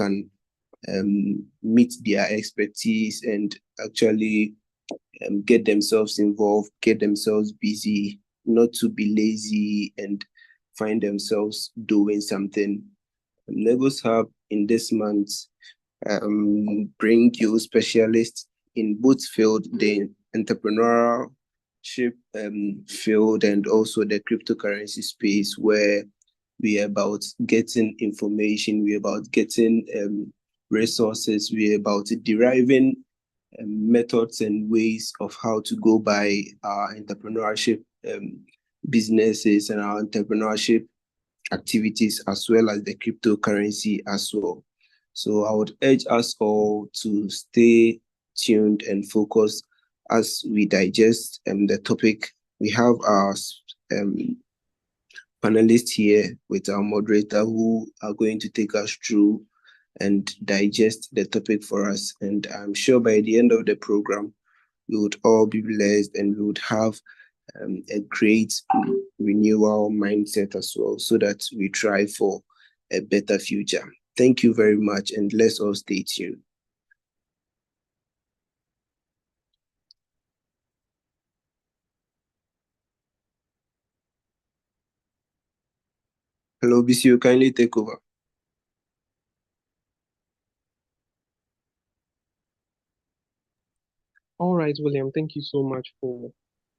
can meet their expertise and actually get themselves involved, get themselves busy, not to be lazy and find themselves doing something. Lagos Hub in this month bring you specialists in both field, the entrepreneurship field and also the cryptocurrency space, where we're about getting information, we're about getting resources, we're about deriving methods and ways of how to go by our entrepreneurship businesses and our entrepreneurship activities, as well as the cryptocurrency as well. So I would urge us all to stay tuned and focused as we digest the topic. We have our panelists here with our moderator who are going to take us through and digest the topic for us. And I'm sure by the end of the program, we would all be blessed and we would have a great renewal mindset as well, so that we try for a better future. Thank you very much, and let's all stay tuned. Hello, BCU, kindly take over. All right, William, thank you so much for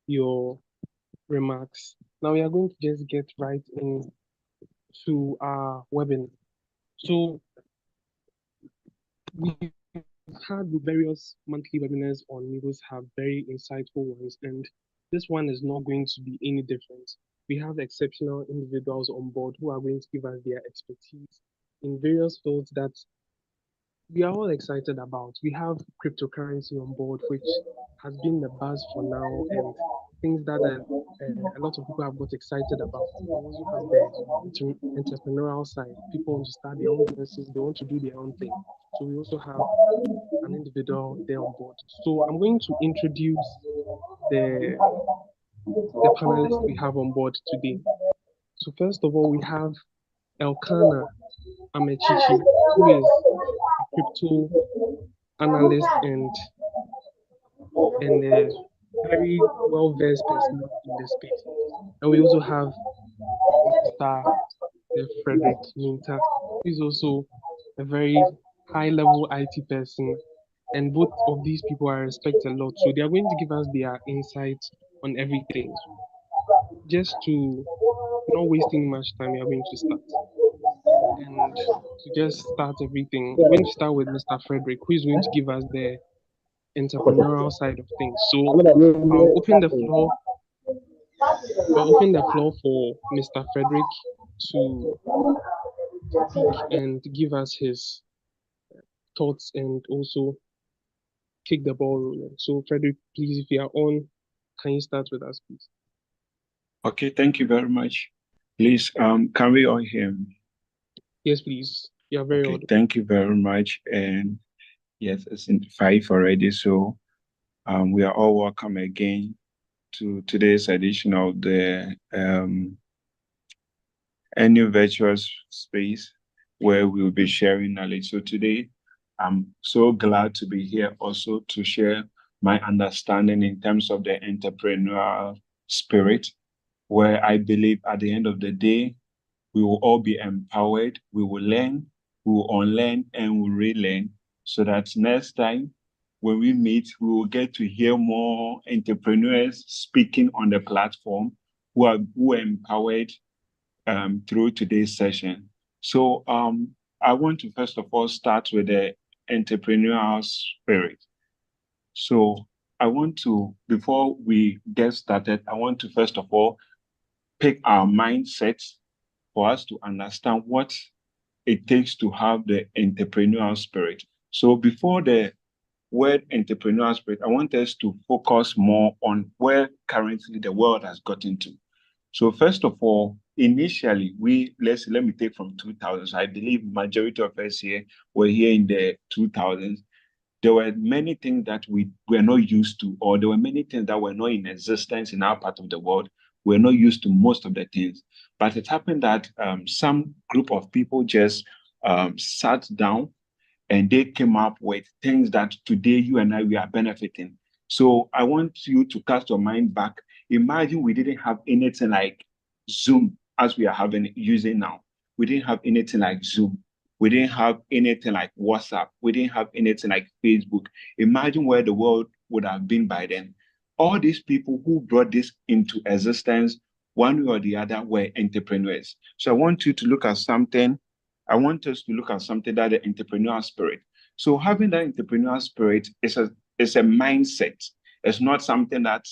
your remarks. Now we are going to just get right into our webinar. So we've had various monthly webinars on Migos, have very insightful ones, and this one is not going to be any different. We have exceptional individuals on board who are going to give us their expertise in various fields that we are all excited about. We have cryptocurrency on board, which has been the buzz for now, and things that a lot of people have got excited about. We also have the entrepreneurial side. People want to start their own businesses, they want to do their own thing. So we also have an individual there on board. So I'm going to introduce the panelists we have on board today. So first of all, we have Elkanah Amechichi, who is a crypto analyst and a very well-versed person in the space. And we also have Mr. Frederick Minta, who is also a very high-level IT person. And both of these people I respect a lot. So they are going to give us their insights on everything. Just to not wasting much time, we are going to start. And to just start everything, we're going to start with Mr. Frederick, who is going to give us the entrepreneurial side of things. So I'll open the floor. I'll open the floor for Mr. Frederick to speak and give us his thoughts and also kick the ball rolling. So Frederick, please, if you are on, can you start with us, please? Okay, thank you very much. Please, can we all hear me? Yes, please. You are very audible. Thank you very much. And yes, it's in 5 already. So we are all welcome again to today's edition of the annual virtual space where we will be sharing knowledge. So today, I'm so glad to be here also to share my understanding in terms of the entrepreneurial spirit, where I believe at the end of the day, we will all be empowered, we will learn, we will unlearn, and we'll relearn, so that next time when we meet, we will get to hear more entrepreneurs speaking on the platform who are empowered through today's session. So I want to first of all start with the entrepreneurial spirit. So I want to, before we get started, I want to first of all pick our mindset for us to understand what it takes to have the entrepreneurial spirit. So before the word entrepreneurial spirit, I want us to focus more on where currently the world has gotten to. So first of all, initially, let me take from 2000s. I believe majority of us here were here in the 2000s. There were many things that we were not used to, or there were many things that were not in existence in our part of the world. We're not used to most of the things. But it happened that some group of people just sat down and they came up with things that today you and I we are benefiting. So I want you to cast your mind back. Imagine we didn't have anything like Zoom as we are having using now. We didn't have anything like Zoom. We didn't have anything like WhatsApp. We didn't have anything like Facebook. Imagine where the world would have been by then. All these people who brought this into existence, one way or the other, were entrepreneurs. So I want you to look at something. I want us to look at something that the entrepreneurial spirit. So having that entrepreneurial spirit is a mindset. It's not something that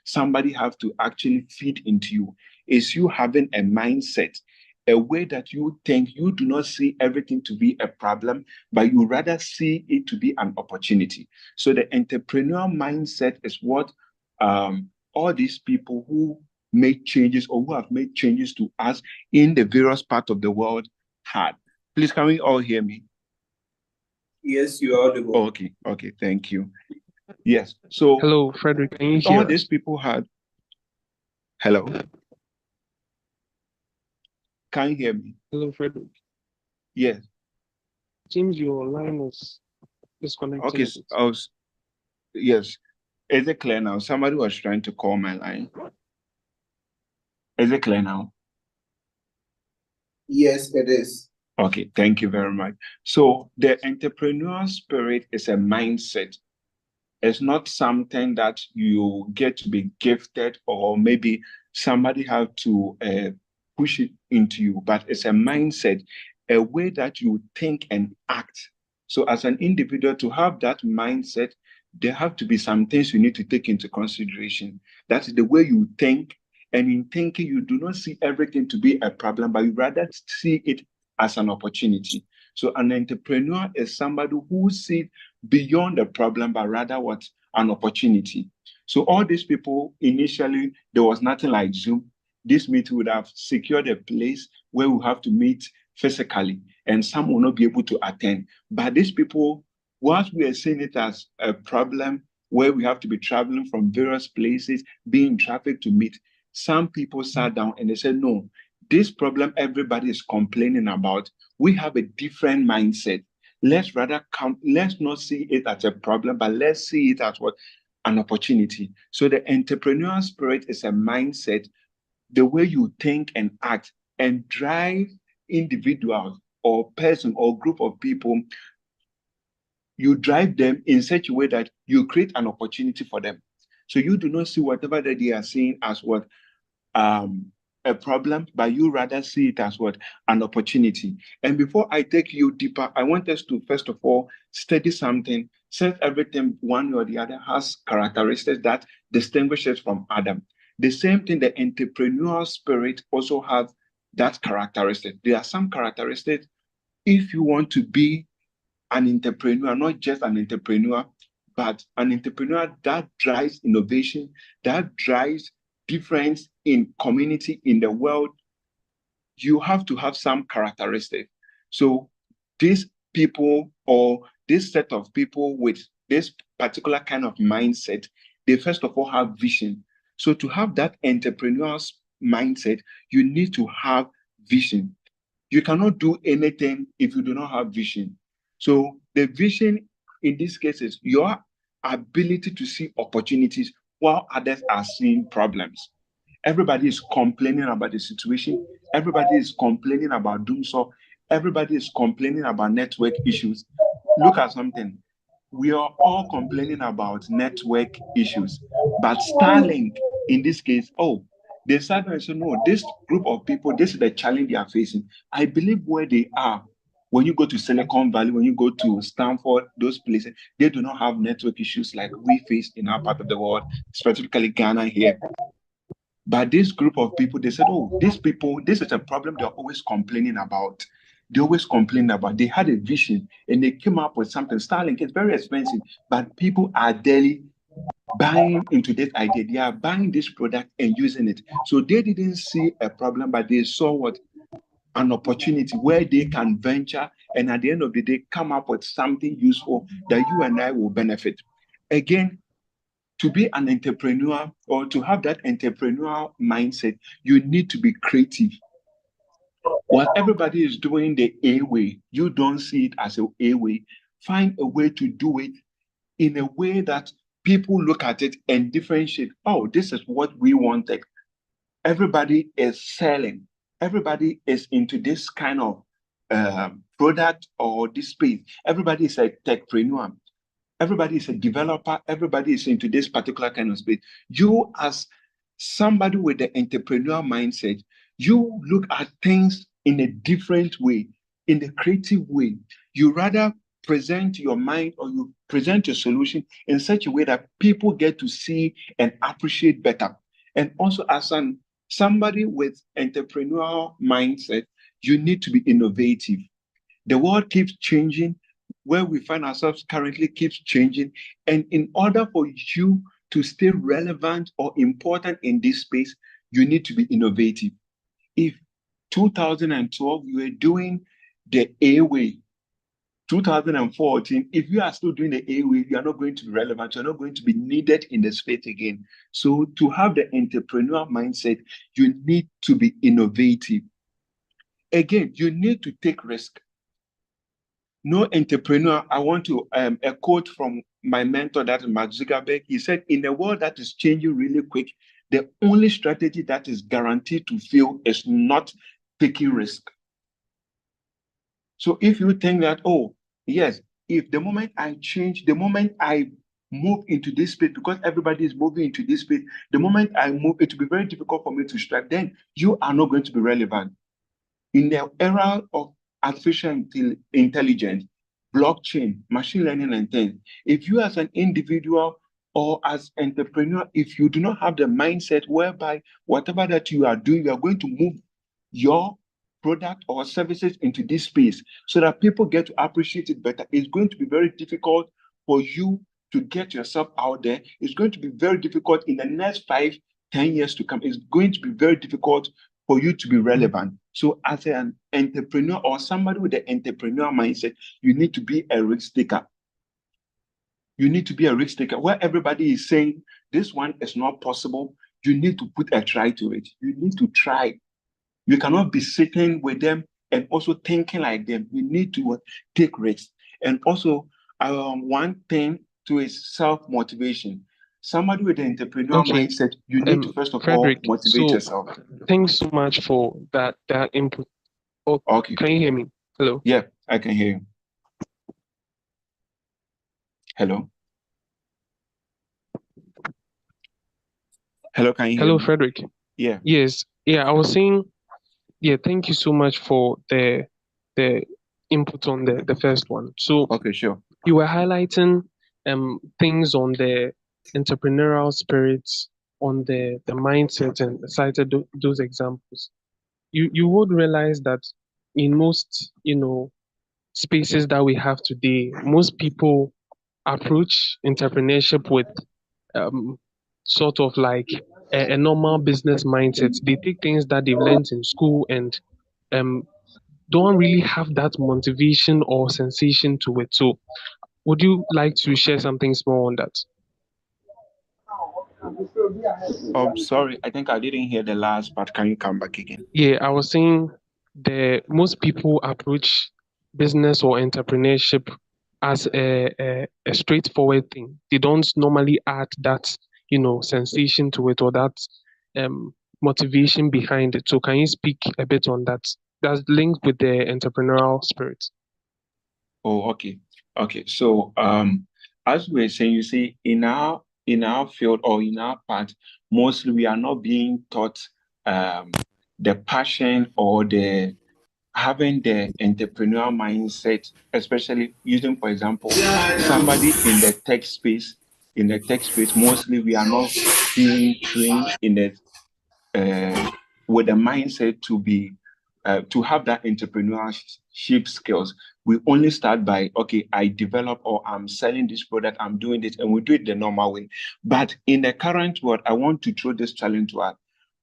somebody have to actually feed into you. It's you having a mindset, a way that you think. You do not see everything to be a problem, but you rather see it to be an opportunity. So the entrepreneurial mindset is what all these people who make changes or who have made changes to us in the various parts of the world had. Please, can we all hear me? Yes, you are audible. Okay, thank you. Yes. So Hello, Frederick. Can you all hear these us? people had. Hello. Can you hear me? Hello, Frederick. Yes. Seems your line is disconnecting Okay. a bit. Yes. Is it clear now? Somebody was trying to call my line. Is it clear now? Yes, it is. Okay, thank you very much. So the entrepreneurial spirit is a mindset. It's not something that you get to be gifted or maybe somebody have to push it into you, but it's a mindset, a way that you think and act. So as an individual, to have that mindset, there have to be some things you need to take into consideration. That's the way you think. And in thinking, you do not see everything to be a problem, but you rather see it as an opportunity. So an entrepreneur is somebody who sees beyond the problem, but rather what? An opportunity. So all these people, initially, there was nothing like Zoom. This meeting would have secured a place where we have to meet physically, and some will not be able to attend. But these people, whilst we are seeing it as a problem where we have to be traveling from various places, being in traffic to meet, some people sat down and they said, no, this problem everybody is complaining about, we have a different mindset. Let's rather come, let's not see it as a problem, but let's see it as what? An opportunity. So the entrepreneurial spirit is a mindset, the way you think and act and drive individuals or person or group of people, you drive them in such a way that you create an opportunity for them. So you do not see whatever that they are seeing as what? um, a problem, but you rather see it as what? An opportunity. And before I take you deeper, I want us to first of all study something, since everything one or the other has characteristics that distinguishes from Adam. The same thing, the entrepreneurial spirit also has that characteristic. There are some characteristics if you want to be an entrepreneur, not just an entrepreneur, but an entrepreneur that drives innovation, that drives difference in community, in the world, you have to have some characteristic. So these people or this set of people with this particular kind of mindset, they first of all have vision. So to have that entrepreneurial mindset, you need to have vision. You cannot do anything if you do not have vision. So the vision in this case is your ability to see opportunities while others are seeing problems. Everybody is complaining about the situation. Everybody is complaining about doom so. Everybody is complaining about network issues. Look at something. We are all complaining about network issues, but Starlink, in this case, oh, they sat down and said, no, this group of people, this is the challenge they are facing. I believe where they are, when you go to Silicon Valley, when you go to Stanford, those places, they do not have network issues like we face in our part of the world, specifically Ghana here. But this group of people, they said, oh, these people, this is a problem they're always complaining about. They always complain about. They had a vision and they came up with something. Starlink is very expensive, but people are daily buying into this idea. They are buying this product and using it. So they didn't see a problem, but they saw what? An opportunity where they can venture and at the end of the day come up with something useful that you and I will benefit. Again, to be an entrepreneur or to have that entrepreneurial mindset, you need to be creative. While everybody is doing the A way, you don't see it as a A way. Find a way to do it in a way that people look at it and differentiate. Oh, this is what we wanted. Everybody is selling. Everybody is into this kind of product or this space. Everybody is a techpreneur. Everybody is a developer. Everybody is into this particular kind of space. You, as somebody with the entrepreneurial mindset, you look at things in a different way, in a creative way. You rather present your mind or you present your solution in such a way that people get to see and appreciate better. And also, as somebody with entrepreneurial mindset, you need to be innovative. The world keeps changing. Where we find ourselves currently keeps changing. And in order for you to stay relevant or important in this space, you need to be innovative. If 2012, you were doing the A way, 2014, if you are still doing the A way, you are not going to be relevant. You're not going to be needed in the space again. So to have the entrepreneurial mindset, you need to be innovative. Again, you need to take risk. No entrepreneur, I want to a quote from my mentor, that is Mark Zuckerberg. He said, in a world that is changing really quick, the only strategy that is guaranteed to fail is not taking risk. So if you think that, oh, yes, if the moment I change, the moment I move into this space, because everybody is moving into this space, the moment I move, it will be very difficult for me to strike, then you are not going to be relevant. In the era of artificial intelligence, blockchain, machine learning, and things, if you as an individual or as entrepreneur, if you do not have the mindset whereby whatever that you are doing, you are going to move your product or services into this space so that people get to appreciate it better, it's going to be very difficult for you to get yourself out there. It's going to be very difficult in the next 5-10 years to come. It's going to be very difficult for you to be relevant. So as an entrepreneur or somebody with the entrepreneurial mindset, you need to be a risk taker. You need to be a risk taker. Where everybody is saying this one is not possible, you need to put a try to it. You need to try. You cannot be sitting with them and also thinking like them. You need to take risks. And also, one thing too is self-motivation. Somebody with an entrepreneurial Okay. mindset, you need to first of all Frederick, motivate so yourself. thanks so much for that input. Oh, Okay. can you hear me? Hello. Yeah, I can hear you. Hello. Hello, can you hear Hello, me? Frederick. Yeah. Yes. Yeah, I was saying, yeah, thank you so much for the input on the first one. So Okay, sure. you were highlighting things on the entrepreneurial spirits, on the mindset, and cited those examples. You would realize that in most spaces that we have today, most people approach entrepreneurship with um, sort of like a normal business mindset. They take things that they've learned in school and um, don't really have that motivation or sensation to it. So, would you like to share something small on that? Sorry, I think I didn't hear the last part. Can you come back again? Yeah, I was saying the most people approach business or entrepreneurship as a straightforward thing. They don't normally add that, sensation to it or that um, motivation behind it. So can you speak a bit on that? That's linked with the entrepreneurial spirit. Oh, okay. Okay. So, as we were saying, you see, in our field or in our part, mostly we are not being taught the passion or the having the entrepreneurial mindset, especially using, for example, somebody in the tech space. In the tech space, mostly we are not being trained in the with a mindset to have that entrepreneurship skills. We only start by, okay, I develop or I'm selling this product, I'm doing this, and we do it the normal way. But in the current world, I want to throw this challenge to us.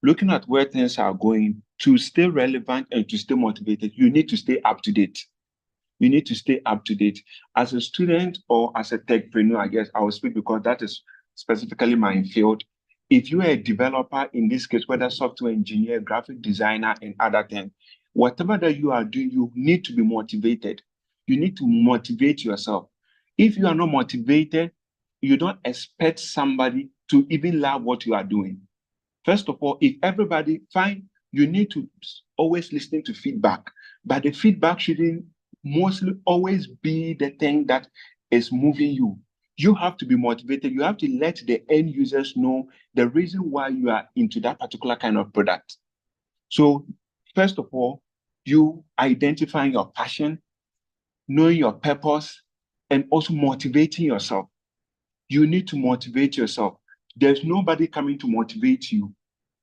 Looking at where things are going, to stay relevant and to stay motivated, you need to stay up to date. You need to stay up to date. As a student or as a techpreneur, I guess I will speak because that is specifically my field. If you are a developer, in this case, whether software engineer, graphic designer, and other things, whatever that you are doing, you need to be motivated. You need to motivate yourself. If you are not motivated, you don't expect somebody to even love what you are doing. First of all, if everybody fine, you need to always listen to feedback, but the feedback shouldn't mostly always be the thing that is moving you. You have to be motivated. You have to let the end users know the reason why you are into that particular kind of product. So, first of all, you identifying your passion, knowing your purpose, and also motivating yourself. You need to motivate yourself. There's nobody coming to motivate you.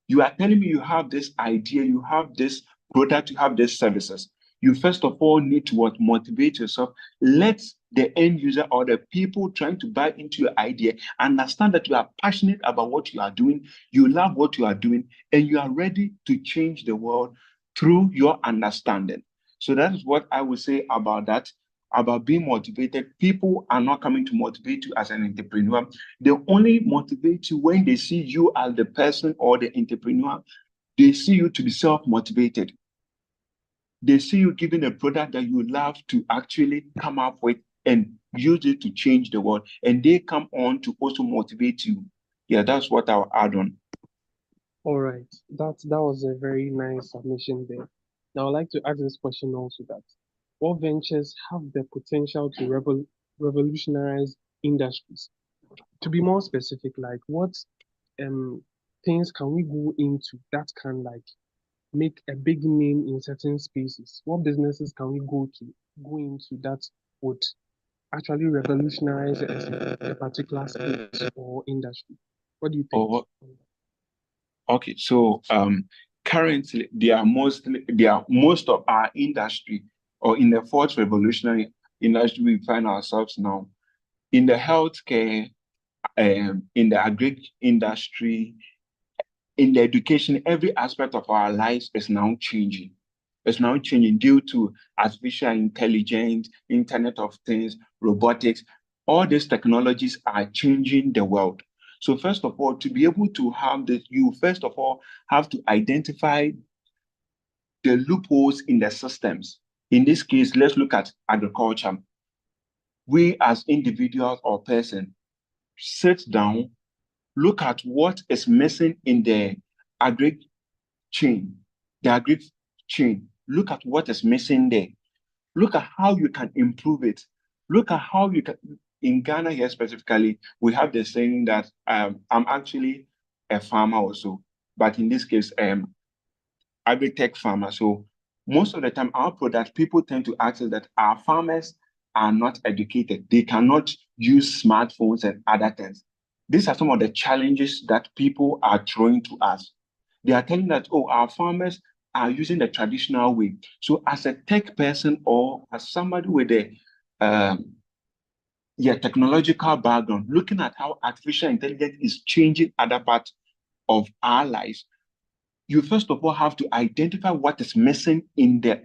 You are telling me you have this idea, you have this product, you have these services. You first of all need to what? Motivate yourself. Let the end user or the people trying to buy into your idea understand that you are passionate about what you are doing, you love what you are doing, and you are ready to change the world through your understanding. So that is what I would say about that, about being motivated. People are not coming to motivate you as an entrepreneur. They only motivate you when they see you as the person or the entrepreneur. They see you to be self-motivated. They see you giving a product that you love to actually come up with and use it to change the world. And they come on to also motivate you. Yeah, that's what I'll add on. All right. That was a very nice submission there. Now I'd like to ask this question also that what ventures have the potential to revolutionize industries? To be more specific, like what um things can we go into that can like make a big name in certain spaces? What businesses can we go into that would actually revolutionize a particular space or industry? What do you think? Oh, okay. So currently they are most of our industry, or in the fourth revolutionary industry we find ourselves now, in the healthcare, in the agri industry, in the education, every aspect of our lives is now changing. It's now changing due to artificial intelligence, Internet of Things, robotics. All these technologies are changing the world. So first of all, to be able to have this, you first of all have to identify the loopholes in the systems. In this case, let's look at agriculture. We as individuals or person sit down, look at what is missing in the agri chain, the agri chain. Look at what is missing there. Look at how you can improve it. Look at how you can. In Ghana here specifically, we have the saying that I'm actually a farmer also, but in this case, agri-tech farmer. So most of the time, our product, people tend to ask us that our farmers are not educated. They cannot use smartphones and other things. These are some of the challenges that people are throwing to us. They are telling that, oh, our farmers are using the traditional way. So as a tech person or as somebody with a um, technological background, looking at how artificial intelligence is changing other parts of our lives, you first of all have to identify what is missing in the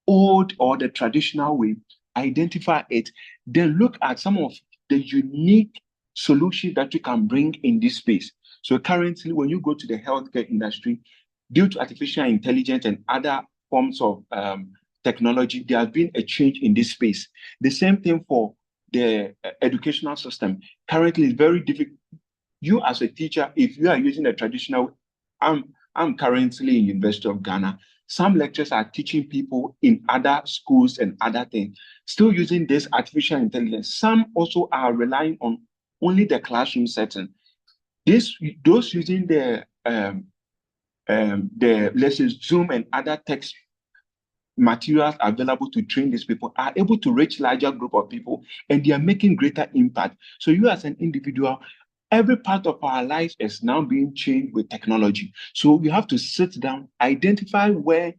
old or the traditional way, identify it, then look at some of the unique solutions that you can bring in this space. So currently, when you go to the healthcare industry, due to artificial intelligence and other forms of technology, there has been a change in this space. The same thing for the educational system. Currently, it's very difficult. You as a teacher, if you are using the traditional, I'm I'm currently in University of Ghana. Some lecturers are teaching people in other schools and other things, still using this artificial intelligence. Some also are relying on only the classroom setting. This those using the let's say Zoom and other text materials available to train these people are able to reach larger group of people, and they are making greater impact. So you as an individual, every part of our lives is now being changed with technology. So we have to sit down, identify where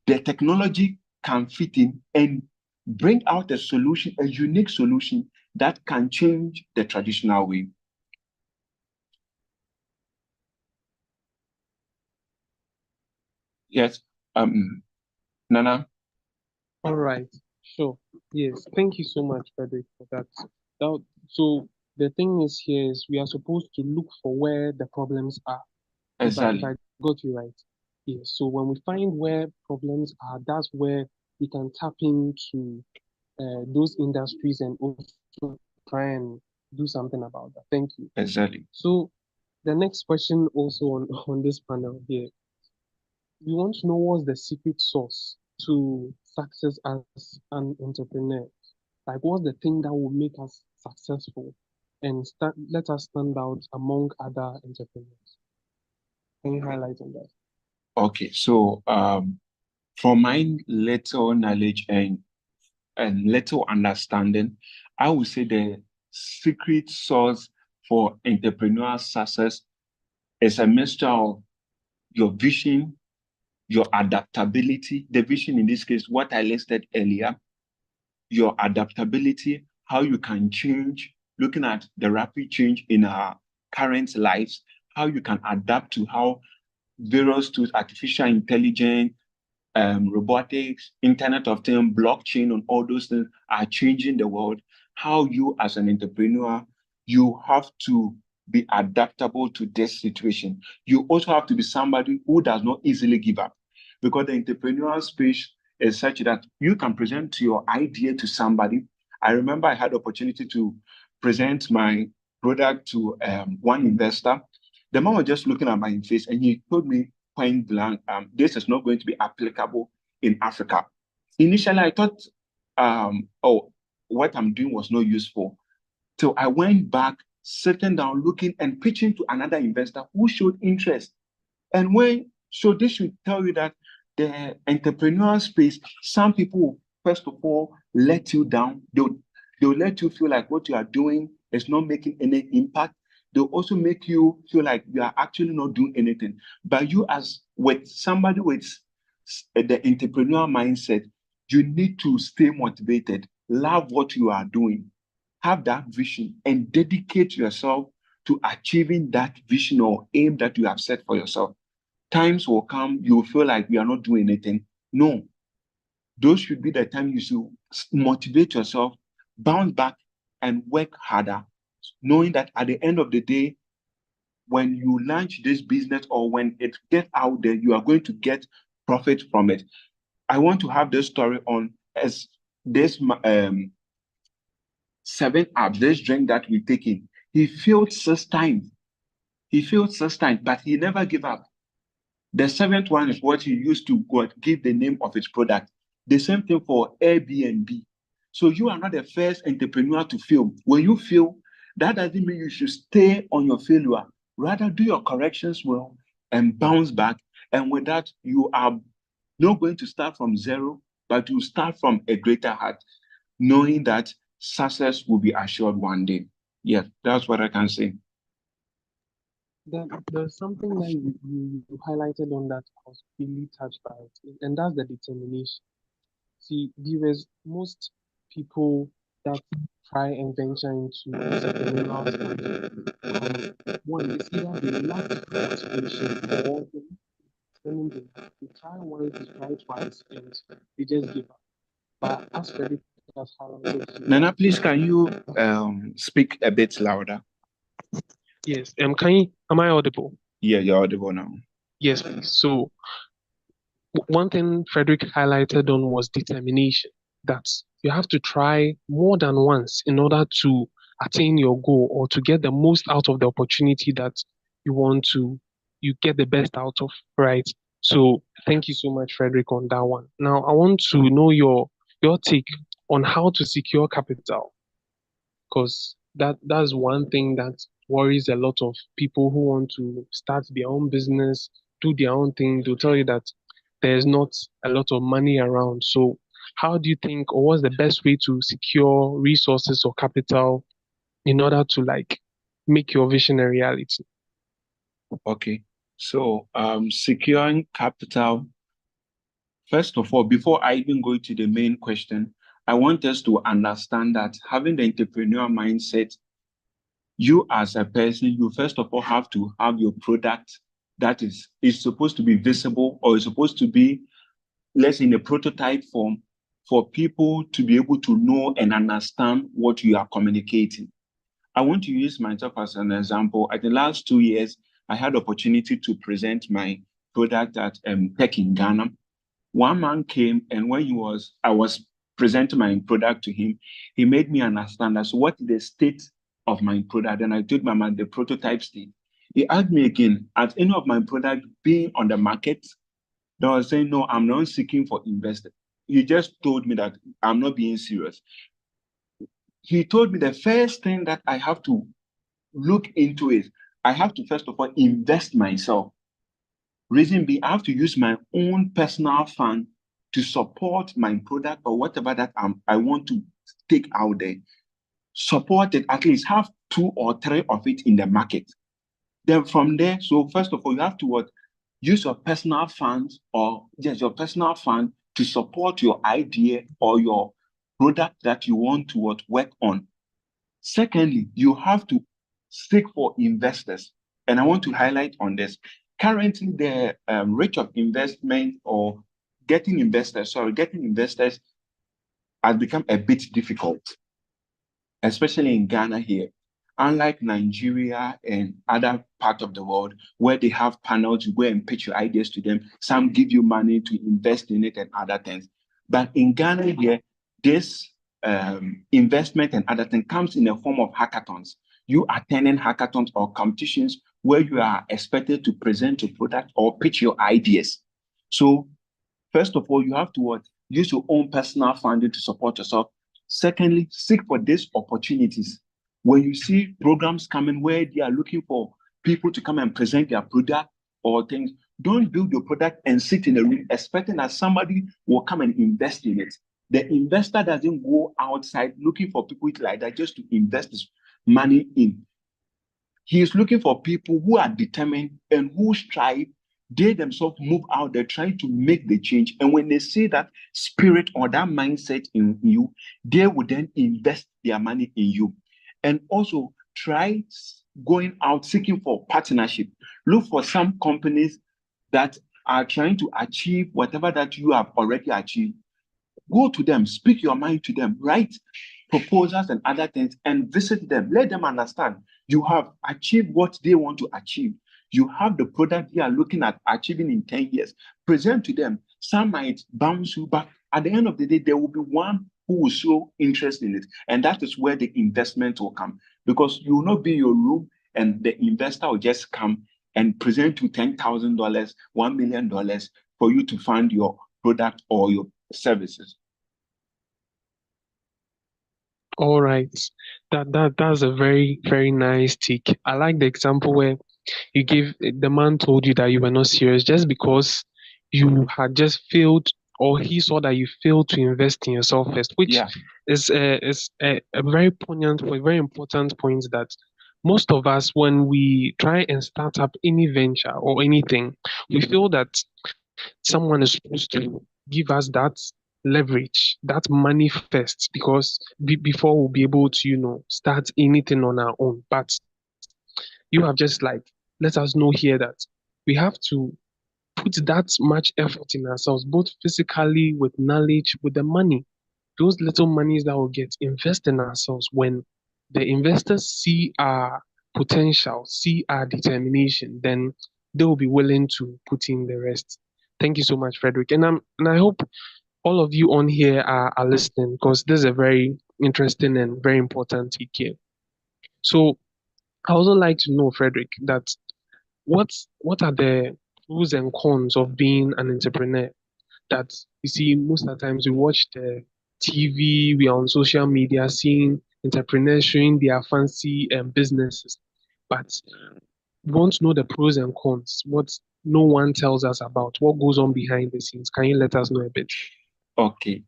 the technology can fit in, and bring out a solution, a unique solution that can change the traditional way. Yes. Nana. All right, sure. Yes, thank you so much, Frederick, for that. So the thing is we are supposed to look for where the problems are. If I Exactly. got you right. Yes. So when we find where problems are, that's where we can tap into those industries and also try and do something about that. Thank you. Exactly. So the next question also on, on this panel here, we want to know what's the secret sauce to success as an entrepreneur. Like, what's the thing that will make us successful and let us stand out among other entrepreneurs? Can you highlight on that? Okay, so from my little knowledge and little understanding, I would say the secret sauce for entrepreneurial success is a mixture of your vision, your adaptability, the vision in this case, what I listed earlier, your adaptability, how you can change, looking at the rapid change in our current lives, how you can adapt to how various tools, artificial intelligence, robotics, Internet of Things, blockchain, and all those things are changing the world. How you, as an entrepreneur, you have to be adaptable to this situation. You also have to be somebody who does not easily give up, because the entrepreneurial space is such that you can present your idea to somebody. I remember I had the opportunity to present my product to one investor. The man was just looking at my face and he told me point blank, this is not going to be applicable in Africa. Initially, I thought, oh, what I'm doing was not useful. So I went back, sitting down, looking and pitching to another investor who showed interest. And so this should tell you that the entrepreneurial space, some people, first of all, let you down. They'll let you feel like what you are doing is not making any impact. They'll also make you feel like you are actually not doing anything. But you, as with somebody with the entrepreneurial mindset, you need to stay motivated, love what you are doing, have that vision, and dedicate yourself to achieving that vision or aim that you have set for yourself. Times will come, you will feel like you are not doing anything. No, those should be the time you should motivate yourself, bounce back, and work harder, knowing that at the end of the day, when you launch this business or when it gets out there, you are going to get profit from it. I want to have this story on as this 7 Up, this drink that we're taking. He failed 6 times. He failed 6 times, but he never gave up. The seventh one is what he used to give the name of his product. The same thing for Airbnb. So you are not the first entrepreneur to fail. When you fail, that doesn't mean you should stay on your failure. Rather, do your corrections well and bounce back. And with that, you are not going to start from zero, but you start from a greater height, knowing that success will be assured one day. Yes, that's what I can say. There's something that you highlighted on that I was really touched by it, and that's the determination. See, viewers, most people that try and venture into entrepreneurial space, one is either they lack motivation or they try once, they try twice, and they just give up. But as Frederick has highlighted, Nana, please, can you speak a bit louder? yes, am I audible? Yeah, you're audible now. Yes, please. So one thing Frederick highlighted on was determination. That you have to try more than once in order to attain your goal or to get the most out of the opportunity that you want to, you get the best out of, right? So thank you so much, Frederick, on that one. Now I want to know your take on how to secure capital, because that's one thing that worries a lot of people who want to start their own business, do their own thing. They'll tell you that there's not a lot of money around. So how do you think, or what's the best way to secure resources or capital in order to like make your vision a reality? Okay. So securing capital, first of all, before I even go to the main question, I want us to understand that having the entrepreneurial mindset, you as a person, you first of all have to have your product that is supposed to be visible or is supposed to be, let's say, in a prototype form for people to be able to know and understand what you are communicating. I want to use myself as an example. At the last 2 years, I had the opportunity to present my product at Tech in Ghana. One man came, and when I was presenting my product to him, he made me understand as what is the state of my product. And I told my man the prototype state. He asked me again, at any of my product being on the market, they were saying, no, I'm not seeking for investors. He just told me that I'm not being serious. He told me the first thing that I have to look into is I have to first of all invest myself. Reason being, I have to use my own personal fund to support my product or whatever that I want to take out there. Support it, at least have 2 or 3 of it in the market. Then from there, so first of all, you have to use your personal funds or just your personal fund to support your idea or your product that you want to work on. Secondly, you have to seek for investors. And I want to highlight on this. Currently, the rate of investment or getting investors has become a bit difficult, especially in Ghana here. Unlike Nigeria and other parts of the world where they have panels, you go and pitch your ideas to them. Some give you money to invest in it and other things. But in Ghana here, this investment and other things comes in the form of hackathons. You attending hackathons or competitions where you are expected to present your product or pitch your ideas. So first of all, you have to use your own personal funding to support yourself. Secondly, seek for these opportunities. When you see programs coming where they are looking for people to come and present their product or things, don't build your product and sit in a room expecting that somebody will come and invest in it. The investor doesn't go outside looking for people like that just to invest his money in. He is looking for people who are determined and who strive. They themselves move out there trying to make the change. And when they see that spirit or that mindset in you, they will then invest their money in you. And also try going out seeking for partnership. Look for some companies that are trying to achieve whatever that you have already achieved. Go to them, speak your mind to them, write proposals and other things, and visit them. Let them understand you have achieved what they want to achieve. You have the product they are looking at achieving in 10 years. Present to them. Some might bounce you, but at the end of the day, there will be one who will show interest in it. And that is where the investment will come. Because you will not be in your room and the investor will just come and present you $10,000, $1 million for you to fund your product or your services. All right. That's a very, very nice take. I like the example where you gave the man told you that you were not serious just because you had just failed or he saw that you failed to invest in yourself first, which is a very poignant point, very important point that most of us, when we try and start up any venture or anything, we feel that someone is supposed to give us that leverage, that money first, because before we'll be able to, start anything on our own. But you have just like let us know here that we have to put that much effort in ourselves, both physically, with knowledge, with the money. Those little monies that will get invest in ourselves when the investors see our potential, see our determination, then they will be willing to put in the rest. Thank you so much, Frederick. And I hope all of you on here are listening because this is a very interesting and very important take here. So I also like to know, Frederick, that what are the pros and cons of being an entrepreneur? That you see, most of the times we watch the TV, we are on social media seeing entrepreneurs showing their fancy businesses, but we want to know the pros and cons, what no one tells us about, what goes on behind the scenes. Can you let us know a bit? Okay.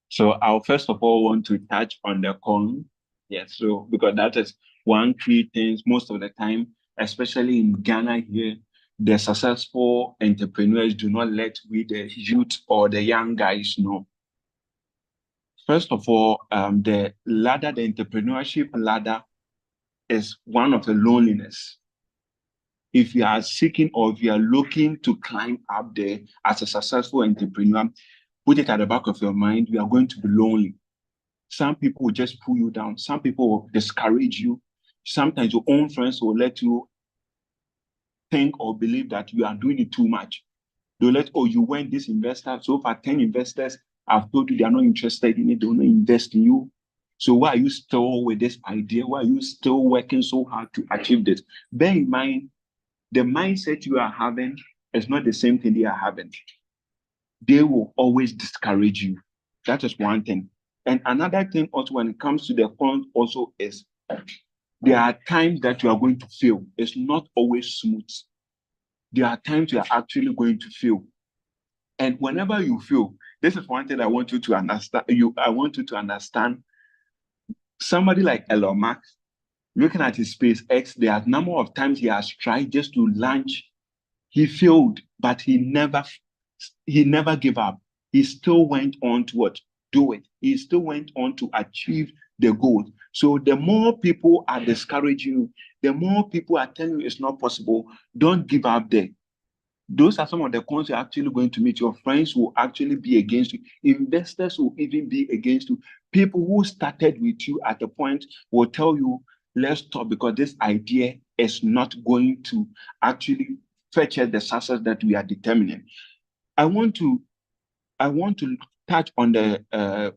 So I'll first of all want to touch on the con. Yes, so because that is one key thing most of the time, especially in Ghana here, the successful entrepreneurs do not let we the youth or the young guys know. First of all, the entrepreneurship ladder is one of the loneliness. If you are seeking or if you are looking to climb up there as a successful entrepreneur, put it at the back of your mind, you are going to be lonely. Some people will just pull you down. Some people will discourage you. Sometimes your own friends will let you think or believe that you are doing it too much. They'll let, oh, you went this investor. So far, 10 investors have told you they are not interested in it. They will not invest in you. So why are you still with this idea? Why are you still working so hard to achieve this? Bear in mind, the mindset you are having is not the same thing they are having. They will always discourage you. That is one thing. And another thing also when it comes to the fund also is there are times that you are going to fail. It's not always smooth. There are times you are actually going to fail. And whenever you fail, this is one thing I want you to understand. I want you to understand somebody like Elon Musk, looking at his SpaceX, there are a number of times he has tried just to launch. He failed, but he never gave up. He still went on to what? Do it. He still went on to achieve the goal. So the more people are discouraging you, the more people are telling you it's not possible, don't give up there. Those are some of the cons you're actually going to meet. Your friends will actually be against you. Investors will even be against you. People who started with you at a point will tell you, let's stop because this idea is not going to actually fetch us the success that we are determining. I want to touch on the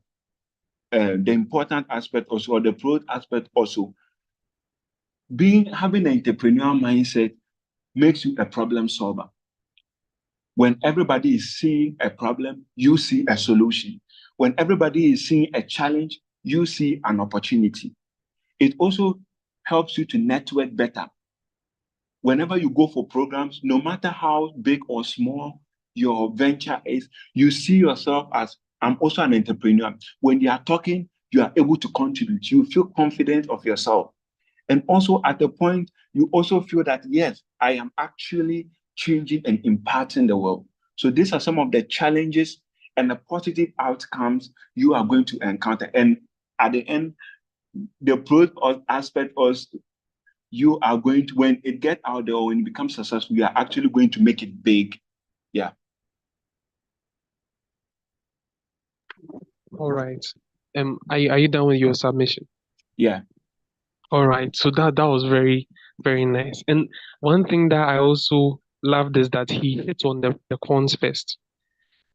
important aspect also, or the broad aspect also. Having an entrepreneurial mindset makes you a problem solver. When everybody is seeing a problem, you see a solution. When everybody is seeing a challenge, you see an opportunity. It also helps you to network better. Whenever you go for programs, no matter how big or small your venture is, you see yourself as, I'm also an entrepreneur. When they are talking, you are able to contribute. You feel confident of yourself. And also at the point, you also feel that, yes, I am actually changing and impacting the world. So these are some of the challenges and the positive outcomes you are going to encounter. And at the end, the pro aspect is you are going to, when it gets out there or when it becomes successful, you are actually going to make it big. Yeah. All right. Are you done with your submission? Yeah. All right. So that was very, very nice. And one thing that I also loved is that he hit on the cons first.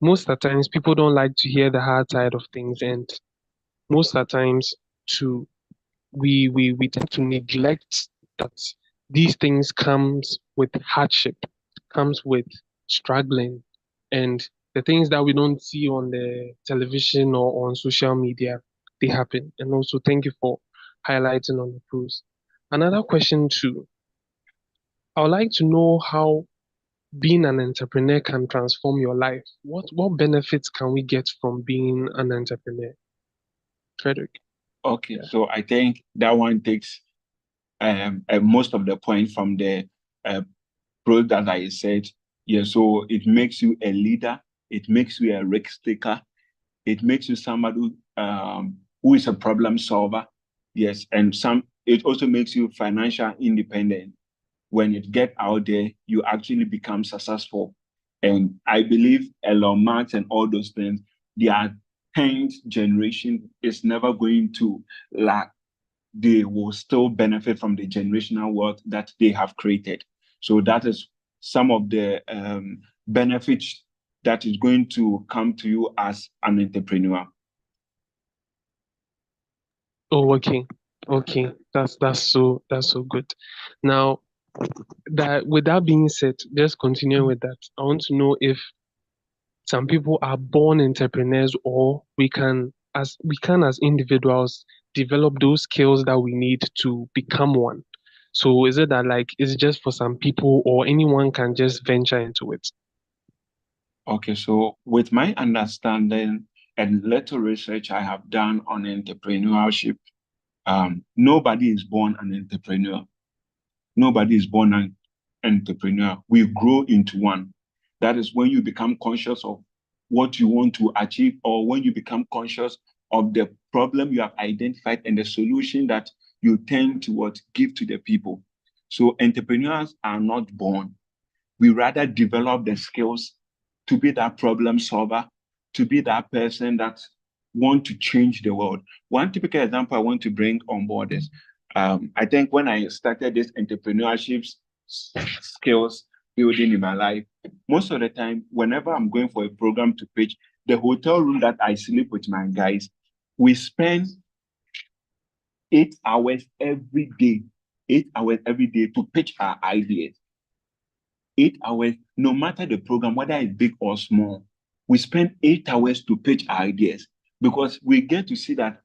Most of the times people don't like to hear the hard side of things, and most of the times to we tend to neglect that these things comes with hardship, comes with struggling, and the things that we don't see on the television or on social media, they happen. And also thank you for highlighting on the pros. Another question too, I would like to know how being an entrepreneur can transform your life. What benefits can we get from being an entrepreneur? Frederick. Okay. So I think that one takes most of the point from the pro that I said. Yeah, so it makes you a leader, it makes you a risk taker, it makes you somebody who is a problem solver. Yes, and it also makes you financial independent. When it get out there, you actually become successful. And I believe Elon Musk and all those things, their 10th generation is never going to lack. They will still benefit from the generational wealth that they have created. So that is some of the benefits that is going to come to you as an entrepreneur. Oh, okay. Okay. That's so good. Now, that with that being said, just continuing with that, I want to know if some people are born entrepreneurs or we can as individuals develop those skills that we need to become one. So is it that like it's just for some people or anyone can just venture into it? Okay, so with my understanding and little research I have done on entrepreneurship, nobody is born an entrepreneur. Nobody is born an entrepreneur. We grow into one. That is when you become conscious of what you want to achieve, or when you become conscious of the problem you have identified and the solution that you tend to give to the people. So entrepreneurs are not born. We rather develop the skills to be that problem solver, to be that person that want to change the world. One typical example I want to bring on board is, I think when I started this entrepreneurship skills building in my life. Most of the time, whenever I'm going for a program to pitch, the hotel room that I sleep with my guys, we spend 8 hours every day, 8 hours every day to pitch our ideas. 8 hours, no matter the program, whether it's big or small, we spend 8 hours to pitch our ideas because we get to see that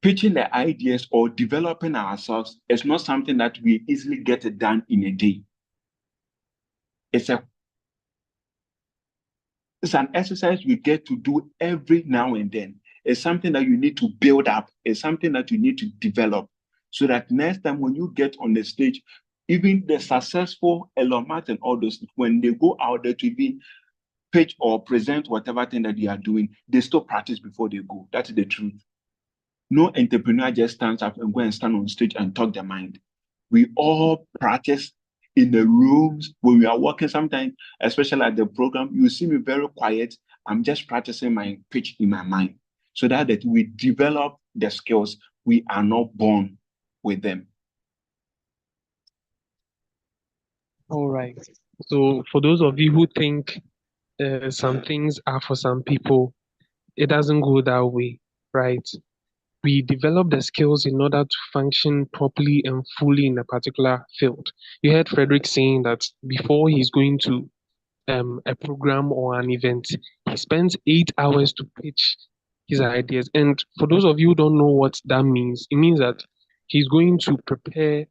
pitching the ideas or developing ourselves is not something that we easily get it done in a day. It's an exercise we get to do every now and then. It's something that you need to build up. It's something that you need to develop so that next time when you get on the stage, even the successful Elon Musk and all those, when they go out there to even pitch or present whatever thing that they are doing, they still practice before they go. That's the truth. No entrepreneur just stands up and go and stand on stage and talk their mind. We all practice in the rooms when we are working. Sometimes, especially at the program, you see me very quiet. I'm just practicing my pitch in my mind so that we develop the skills. We are not born with them. All right. So for those of you who think some things are for some people, it doesn't go that way, right? We develop the skills in order to function properly and fully in a particular field. You heard Frederick saying that before he's going to a program or an event, he spends 8 hours to pitch his ideas. And for those of you who don't know what that means, it means that he's going to prepare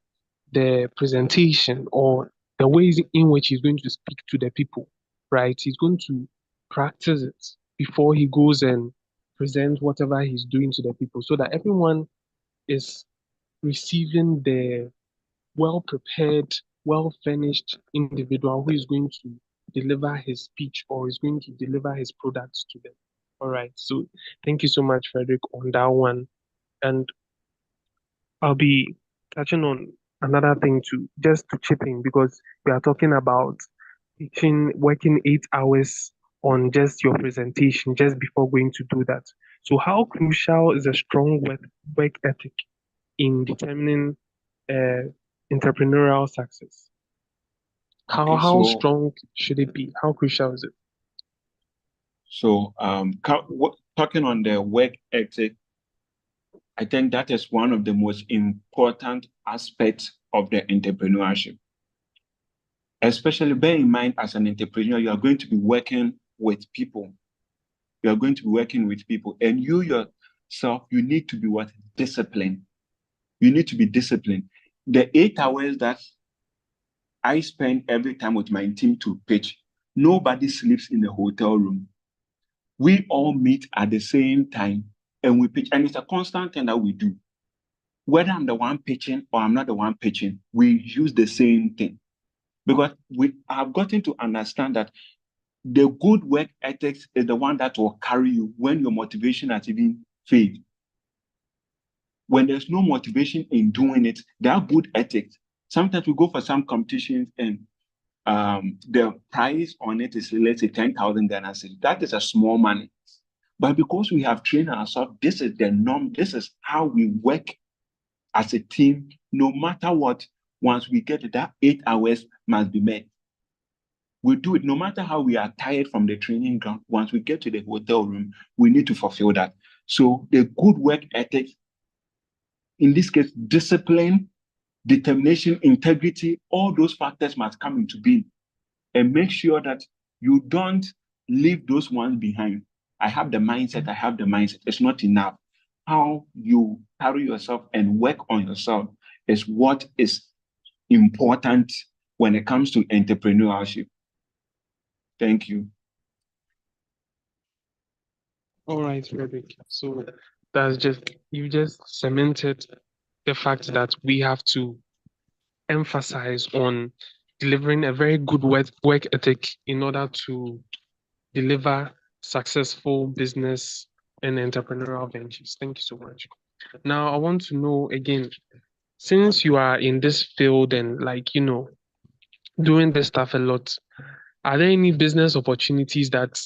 the presentation or the ways in which he's going to speak to the people, right? He's going to practice it before he goes and presents whatever he's doing to the people so that everyone is receiving the well prepared, well furnished individual who is going to deliver his speech or is going to deliver his products to them. All right. So thank you so much, Frederick, on that one. And I'll be touching on another thing too, just to chip in because we are talking about teaching, working 8 hours on just your presentation just before going to do that. So, how crucial is a strong work ethic in determining uh, entrepreneurial success? How Okay, how so strong should it be? How crucial is it? talking on the work ethic, I think that is one of the most important aspects of the entrepreneurship. Especially bear in mind, as an entrepreneur, you are going to be working with people. You are going to be working with people, and you yourself, you need to be disciplined. You need to be disciplined. The 8 hours that I spend every time with my team to pitch, nobody sleeps in the hotel room. We all meet at the same time and we pitch, and it's a constant thing that we do. Whether I'm the one pitching or I'm not the one pitching, we use the same thing because we have gotten to understand that the good work ethics is the one that will carry you when your motivation has even failed. When there's no motivation in doing it, there are good ethics. Sometimes we go for some competitions and the price on it is, let's say, 10,000 Ghana cedis. That is a small money. But because we have trained ourselves, this is the norm. This is how we work as a team. No matter what, once we get it, that 8 hours must be met. We do it no matter how we are tired from the training ground. Once we get to the hotel room, we need to fulfill that. So the good work ethic, in this case, discipline, determination, integrity, all those factors must come into being. And make sure that you don't leave those ones behind. I have the mindset. It's not enough. How you carry yourself and work on yourself is what is important when it comes to entrepreneurship. Thank you. All right, Frederick. So you just cemented the fact that we have to emphasize on delivering a very good work ethic in order to deliver successful business and entrepreneurial ventures. Thank you so much. Now, I want to know again, since you are in this field and doing this stuff a lot, are there any business opportunities that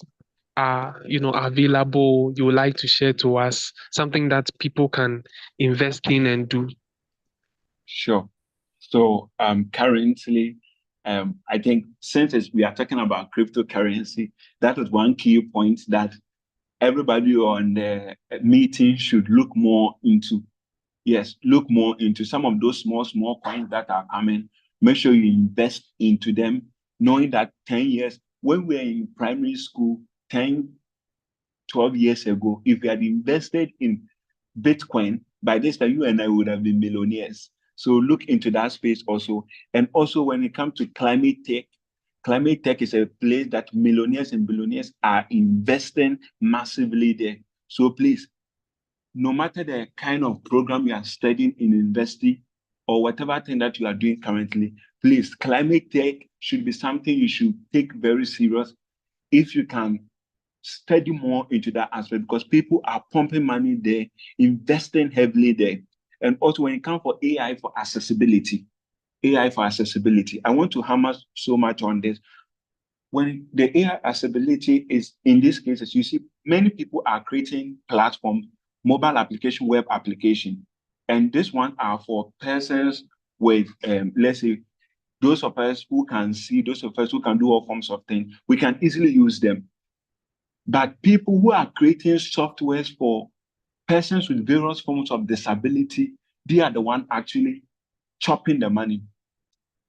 are, available you would like to share to us, something that people can invest in and do? Sure. So currently, I think since we are talking about cryptocurrency, that is one key point that everybody on the meeting should look more into. Yes, look more into some of those small coins that are coming. Make sure you invest into them, knowing that 10 years, when we were in primary school, 10, 12 years ago, if we had invested in Bitcoin, by this time you and I would have been millionaires. So look into that space also. And also when it comes to climate tech is a place that millionaires and billionaires are investing massively there. So please, no matter the kind of program you are studying in university or whatever thing that you are doing currently, please, climate tech should be something you should take very serious if you can study more into that aspect because people are pumping money there, investing heavily there. And also when it comes for AI for accessibility, I want to hammer so much on this. When the AI accessibility is in these cases, you see many people are creating platforms, mobile application, web application. And this one are for persons with, let's say, those of us who can see, those of us who can do all forms of things, we can easily use them. But people who are creating softwares for persons with various forms of disability, they are the one actually chopping the money.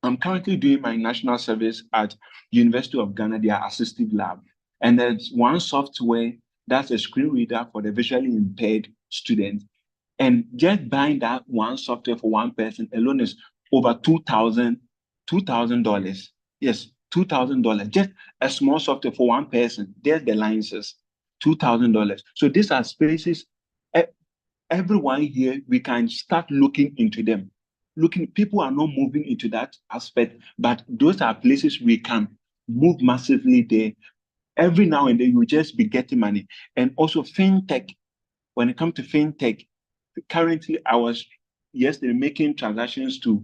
I'm currently doing my national service at University of Ghana, their assistive lab. And there's one software that's a screen reader for the visually impaired students. And just buying that one software for one person alone is over $2,000. Yes, $2,000. Just a small software for one person. There's the licenses, $2,000. So these are spaces. Everyone here, we can start looking into them. People are not moving into that aspect, but those are places we can move massively there. Every now and then, you just be getting money. And also fintech. When it comes to fintech, currently I was yesterday making transactions to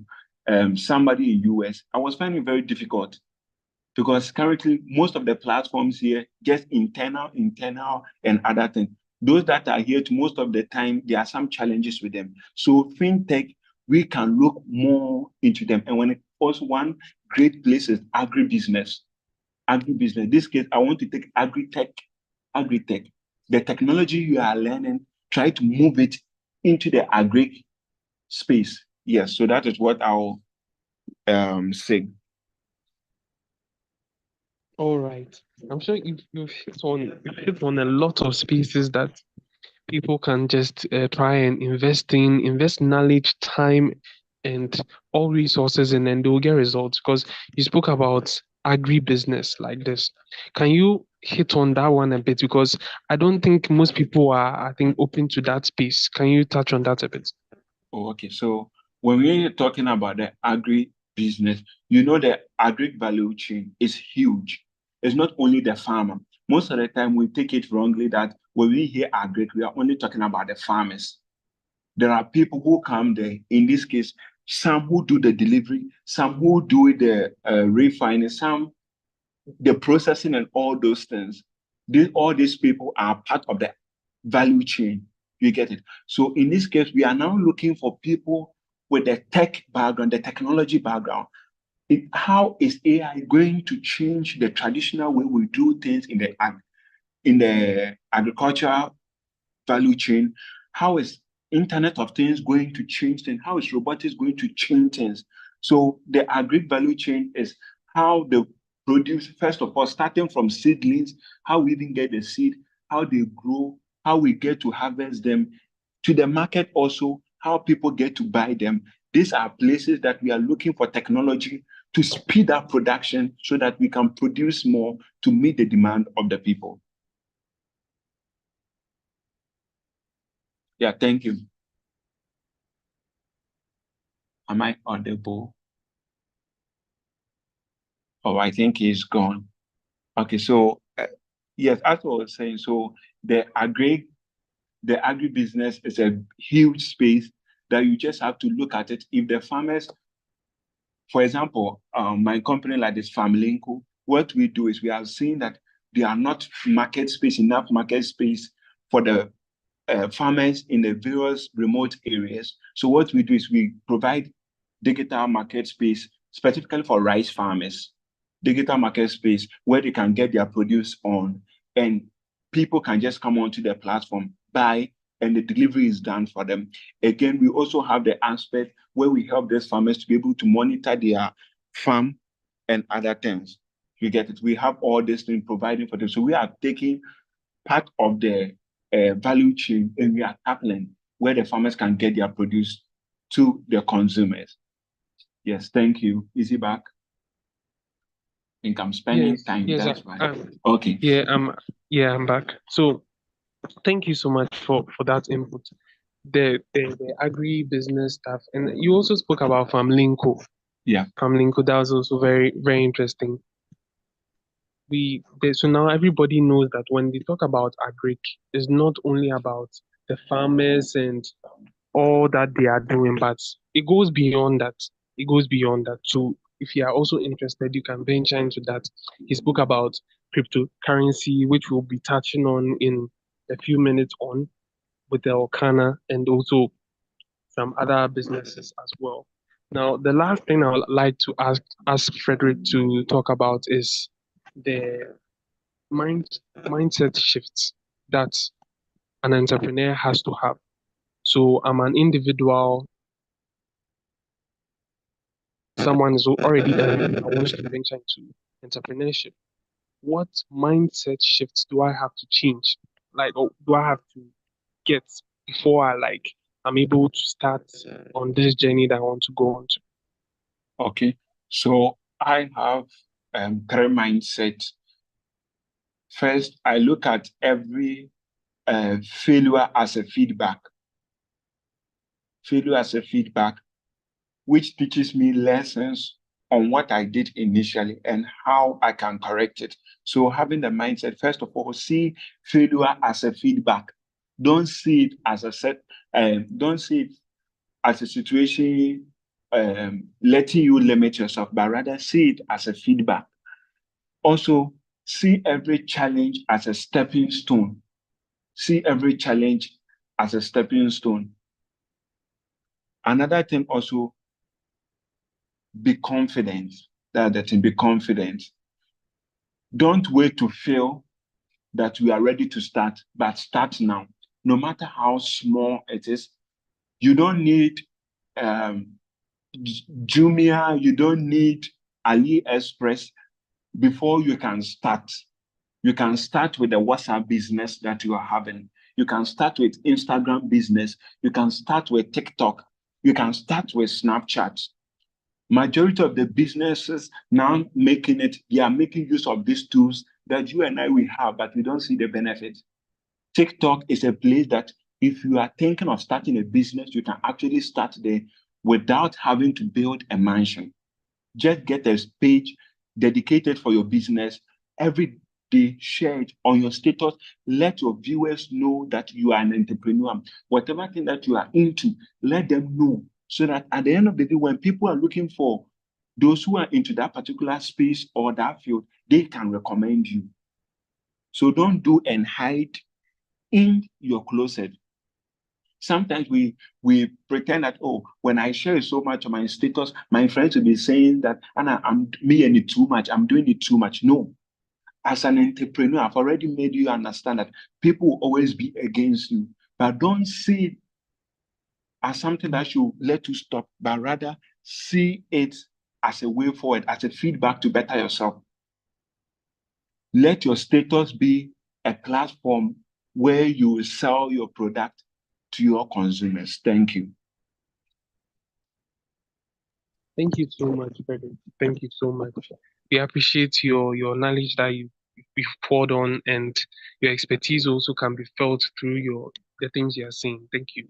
somebody in US. I was finding it very difficult because currently most of the platforms here just internal, and other things. Those that are here to most of the time, there are some challenges with them. So fintech, we can look more into them. And when it also one great place is agribusiness. Agribusiness. This case, I want to take agri-tech. The technology you are learning, try to move it into the agri space. Yes, so that is what I'll say. All right. I'm sure you've hit on a lot of spaces that people can just try and invest knowledge, time, and all resources, and then they will get results. Because you spoke about agribusiness like this. Can you hit on that one a bit? Because I don't think most people are, I think, open to that space. Can you touch on that a bit? Oh, okay. So when we're talking about the agri business, you know the agri value chain is huge. It's not only the farmer. Most of the time we take it wrongly that when we hear agri, we are only talking about the farmers. There are people who come there, in this case, some who do the delivery, some who do the refining, some the processing and all those things. All these people are part of the value chain. You get it? So in this case, we are now looking for people with the tech background, the technology background. How is AI going to change the traditional way we do things in the agricultural value chain? How is Internet of Things going to change things? How is robotics going to change things? So the agri value chain is how they produce, first of all, starting from seedlings, how we even get the seed, how they grow, how we get to harvest them, to the market also, how people get to buy them. These are places that we are looking for technology to speed up production so that we can produce more to meet the demand of the people. Yeah, thank you. Am I audible? Oh, I think he's gone. Okay, so yes, as I was saying, so the agribusiness is a huge space that you just have to look at it. If the farmers, for example, my company like this Farmlinko, what we do is we are seeing that there are not enough market space for the farmers in the various remote areas. So what we do is we provide digital market space specifically for rice farmers, digital market space where they can get their produce on, and people can just come onto the platform, buy, and the delivery is done for them. Again, we also have the aspect where we help these farmers to be able to monitor their farm and other things. You get it? We have all this thing providing for them. So we are taking part of the value chain and we are tackling where the farmers can get their produce to the consumers. Yes, thank you. Is he back? I think I'm spending Yes, time. yes, That's why. Okay. I'm back. So thank you so much for that input. The agri business stuff, and you also spoke about Famlinko. Yeah. Famlinko, that was also very very interesting. So now everybody knows that when they talk about agric, it's not only about the farmers and all that they are doing, but it goes beyond that. It goes beyond that. So if you are also interested, you can venture into that. He spoke about cryptocurrency, which we'll be touching on in a few minutes on with the Okana and also some other businesses as well. Now, the last thing I would like to ask Frederick to talk about is the mind mindset shifts that an entrepreneur has to have. So I'm an individual, someone is already earning, I want to venture into entrepreneurship. What mindset shifts do I have to change? Like, or do I have to get before I'm able to start on this journey that I want to go on to? Okay. So I have three mindsets. First, I look at every failure as a feedback. Failure as a feedback, which teaches me lessons on what I did initially and how I can correct it. So having the mindset, first of all, see failure as a feedback. Don't see it as a don't see it as a situation letting you limit yourself, but rather see it as a feedback. Also, see every challenge as a stepping stone. See every challenge as a stepping stone. Another thing also, be confident. That's the thing, be confident. Don't wait to feel that we are ready to start, but start now. No matter how small it is, you don't need um, Jumia, you don't need AliExpress before you can start. You can start with the WhatsApp business that you are having. You can start with Instagram business. You can start with TikTok. You can start with Snapchat. Majority of the businesses now making it, they are making use of these tools that you and I will have, but we don't see the benefit. TikTok is a place that if you are thinking of starting a business, you can actually start there without having to build a mansion. Just get a page dedicated for your business. Every day, share it on your status. Let your viewers know that you are an entrepreneur. Whatever thing that you are into, let them know so that at the end of the day, when people are looking for those who are into that particular space or that field, they can recommend you. So don't do and hide in your closet. Sometimes we pretend that, oh, when I share so much on my status, my friends will be saying that, Anna, I'm me and it too much, I'm doing it too much. No. As an entrepreneur, I've already made you understand that people will always be against you. But don't see it as something that should let you stop, but rather see it as a way forward, as a feedback to better yourself. Let your status be a platform where you sell your product to your consumers. Thank you. Thank you so much, Frederick. Thank you so much. We appreciate your knowledge that you've poured on, and your expertise also can be felt through the things you are saying. Thank you.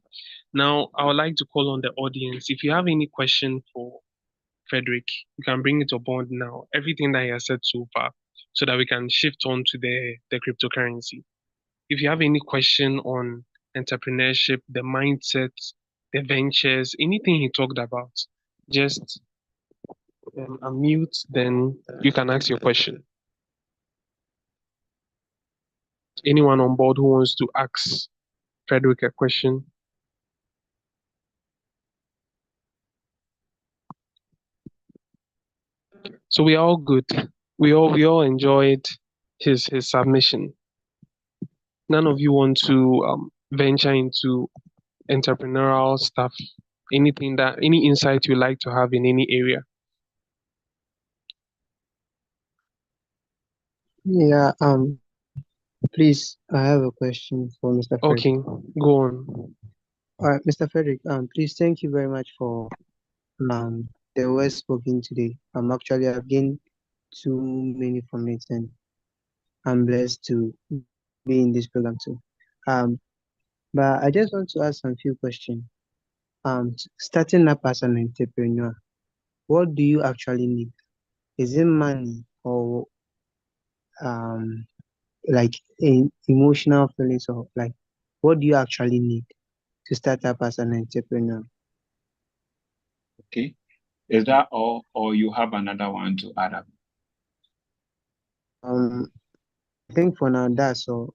Now, I would like to call on the audience. If you have any question for Frederick, you can bring it upon now. Everything that he has said so far, so that we can shift on to the cryptocurrency. If you have any question on entrepreneurship, the mindset, the ventures, anything he talked about, just unmute, then you can ask your question. Anyone on board who wants to ask Frederick a question? So we are all good. We all enjoyed his submission. None of you want to venture into entrepreneurial stuff. Any insight you like to have in any area. Yeah, please, I have a question for Mr. Frederick. Okay, go on. All right, Mr. Frederick, please thank you very much for the words spoken today. Actually, I've gained too many from it, and I'm blessed to be in this program too. Um, but I just want to ask some few questions. Starting up as an entrepreneur, what do you actually need? Is it money or um like emotional feelings, or like what do you actually need to start up as an entrepreneur? Okay. Is that all, or you have another one to add up? Um, I think for now that's all.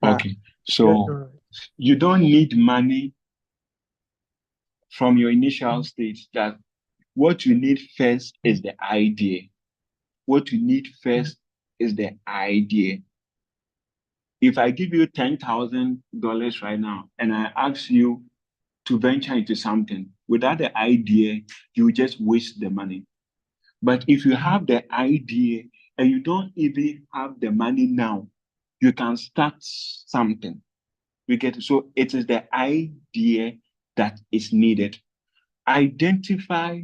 Okay. Just So you don't need money from your initial stage. That what you need first is the idea. What you need first is the idea. If I give you $10,000 right now and I ask you to venture into something without the idea, you just waste the money. But if you have the idea and you don't even have the money now, you can start something. We get it. So it is the idea that is needed. Identify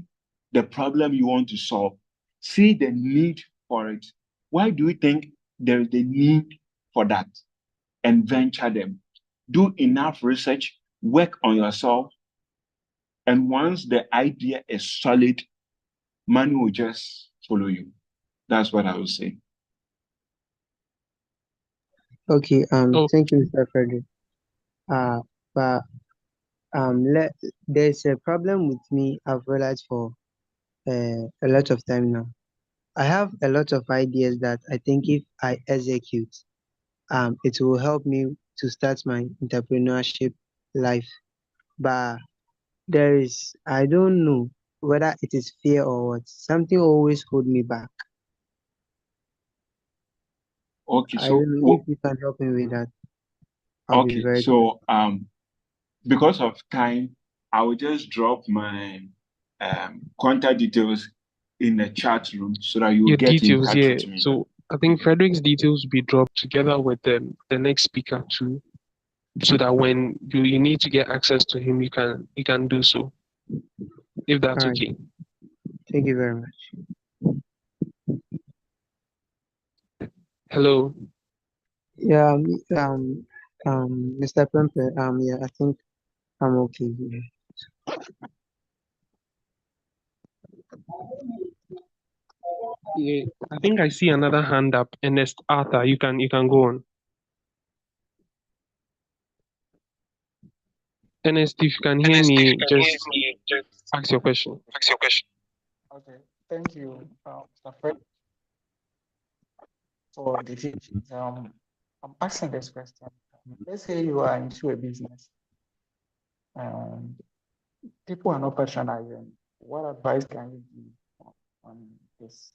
the problem you want to solve. See the need for it. Why do you think there is a need for that? And venture them. Do enough research, work on yourself. And once the idea is solid, money will just follow you. That's what I would say. okay. Oh, Thank you, Mr. Frederick. But there's a problem with me. I've realized for a lot of time now. I have a lot of ideas that I think if I execute, it will help me to start my entrepreneurship life. But I don't know whether it is fear or what. Something always hold me back. Okay, I don't know if you can help me with that. I'll be okay, very grateful. so because of time, I will just drop my contact details in the chat room so that you will your get in details, touch yeah. with me. So I think Frederick's details will be dropped together with the next speaker too, so that when you need to get access to him, you can do so, if that's All right. okay. Thank you very much. Hello. Yeah. Mr. Pempe. Yeah. I think I'm okay here. Yeah, I think I see another hand up, Ernest Arthur. You can go on. Ernest, if you can hear me, just ask your question. Okay, thank you, Mr. Fred, for the teachings. I'm asking this question. Let's say you are into a business and people are not patronizing. What advice can you give on this?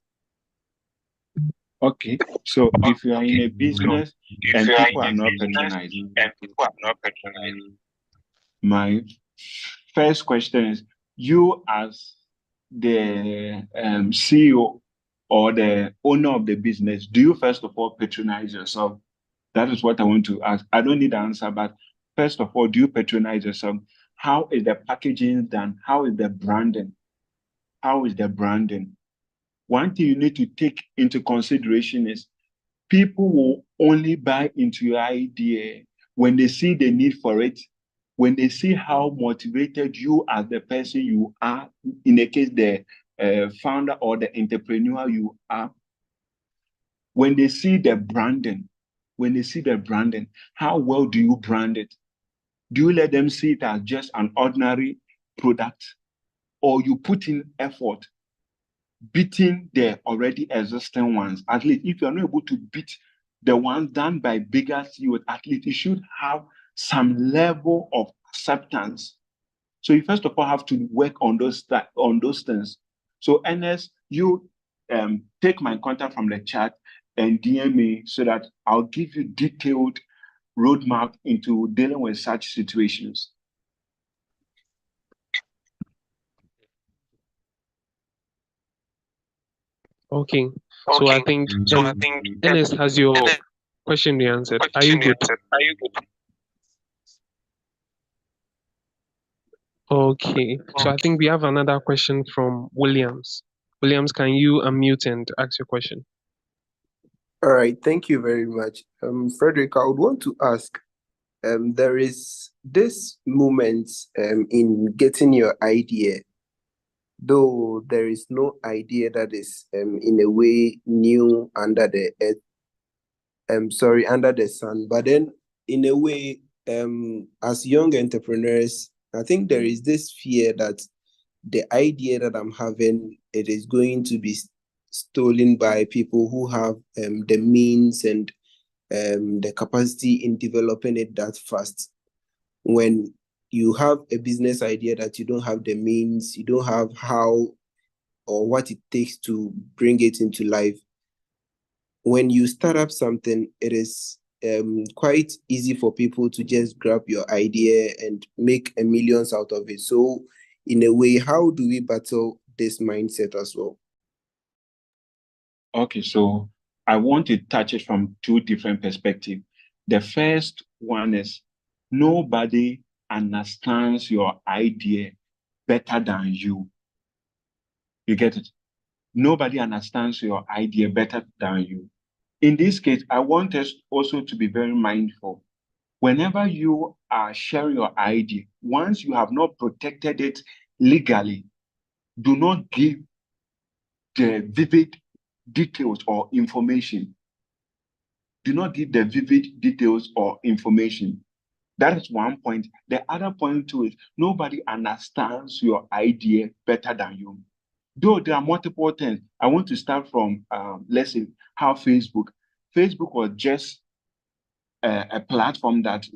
Okay, so if you are in a business and people are not patronizing, my first question is you as the CEO or the owner of the business, do you first of all patronize yourself? That is what I want to ask. I don't need the answer, but first of all, do you patronize yourself? How is the packaging done? How is the branding? How is the branding? One thing you need to take into consideration is people will only buy into your idea when they see the need for it, when they see how motivated you as the person you are, in the case the founder or the entrepreneur you are, when they see the branding, how well do you brand it? Do you let them see it as just an ordinary product, or you put in effort beating the already existing ones? At least if you're not able to beat the ones done by bigger CEOs, at least you should have some level of acceptance. So you first of all have to work on those things. So Ernest, you take my contact from the chat and DM me so that I'll give you detailed roadmap into dealing with such situations. Okay. So I think Ernest has your question answered. Are you good? Okay. So I think we have another question from Williams. Williams, can you unmute and ask your question? All right, thank you very much. Frederick, I would want to ask, there is this moment in getting your idea, though there is no idea that is in a way new under the earth, under the sun, but then in a way, as young entrepreneurs, I think there is this fear that the idea that I'm having, it is going to be stolen by people who have the means and the capacity in developing it that fast. When you have a business idea that you don't have the means, you don't have how or what it takes to bring it into life. When you start up something, it is quite easy for people to just grab your idea and make a millions out of it. So in a way, how do we battle this mindset as well? Okay, so I want to touch it from two different perspectives. The first one is nobody understands your idea better than you. You get it? Nobody understands your idea better than you. In this case, I want us also to be very mindful. Whenever you are sharing your idea, once you have not protected it legally, do not give the vivid details or information. Do not give the vivid details or information. That is one point. The other point too is nobody understands your idea better than you. Though there are multiple things, I want to start from, let's say, how Facebook was just a platform that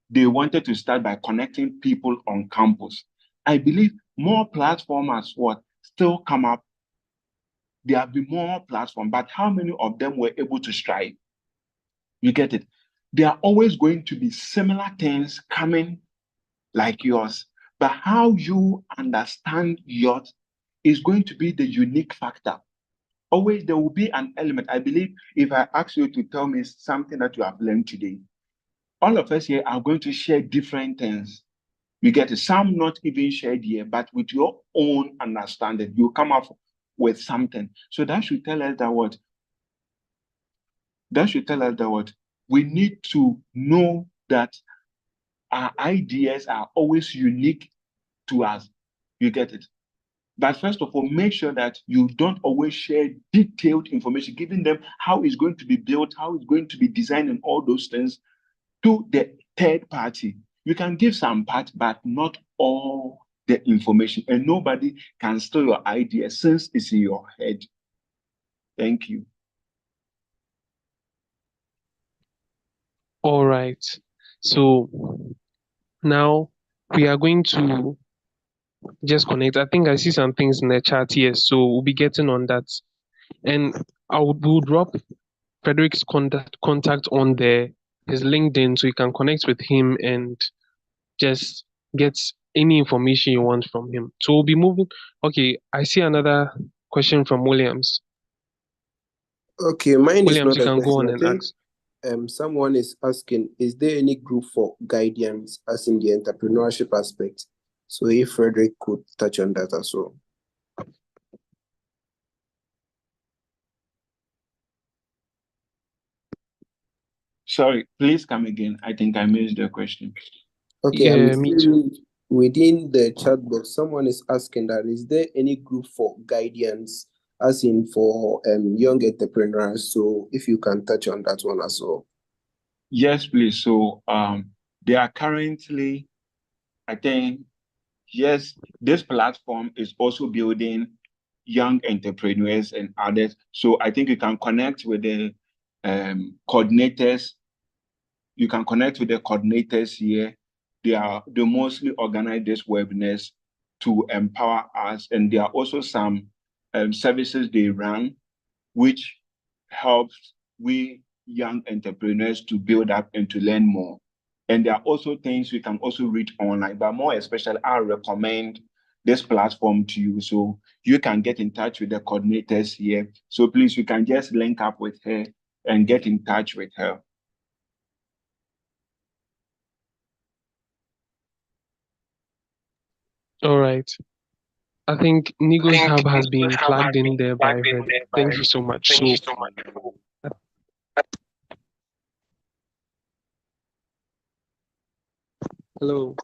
they wanted to start by connecting people on campus. I believe more platforms what still come up. There have been more platforms, but how many of them were able to strive? You get it? There are always going to be similar things coming like yours, but how you understand yours is going to be the unique factor. Always there will be an element. I believe if I ask you to tell me something that you have learned today, all of us here are going to share different things. You get it? Some not even shared here, but with your own understanding, you come up with something. So that should tell us that what? That should tell us that what? We need to know that our ideas are always unique to us. You get it? But first of all, make sure that you don't always share detailed information, giving them how it's going to be built, how it's going to be designed, and all those things to the third party. You can give some part, but not all the information. And nobody can steal your idea since it's in your head. Thank you. All right. So now we are going to just connect. I think I see some things in the chat here, so we'll be getting on that. And we'll drop Frederick's contact on his LinkedIn, so you can connect with him and just get any information you want from him. So we'll be moving. Okay, I see another question from Williams. Okay, mine Williams, is not you a can go on question. and I think ask. someone is asking, is there any group for guidance as in the entrepreneurship aspect? So if Frederick could touch on that as well. Sorry, please come again. I think I missed the question. Okay, Yeah, I'm me saying within the chat box, someone is asking that is there any group for guidance, as in for young entrepreneurs? So if you can touch on that one as well. Yes, please. So they are currently, I think, yes, this platform is also building young entrepreneurs and others. So I think you can connect with the coordinators. You can connect with the coordinators here. They mostly organize this webinars to empower us. And there are also some services they run, which helps we young entrepreneurs to build up and to learn more. And there are also things we can also read online, but more especially, I recommend this platform to you. So you can get in touch with the coordinators here. So please, you can just link up with her and get in touch with her. All right. I think Nigo's Hub has been plugged in there by Frederick. Thank you so much. So, hello.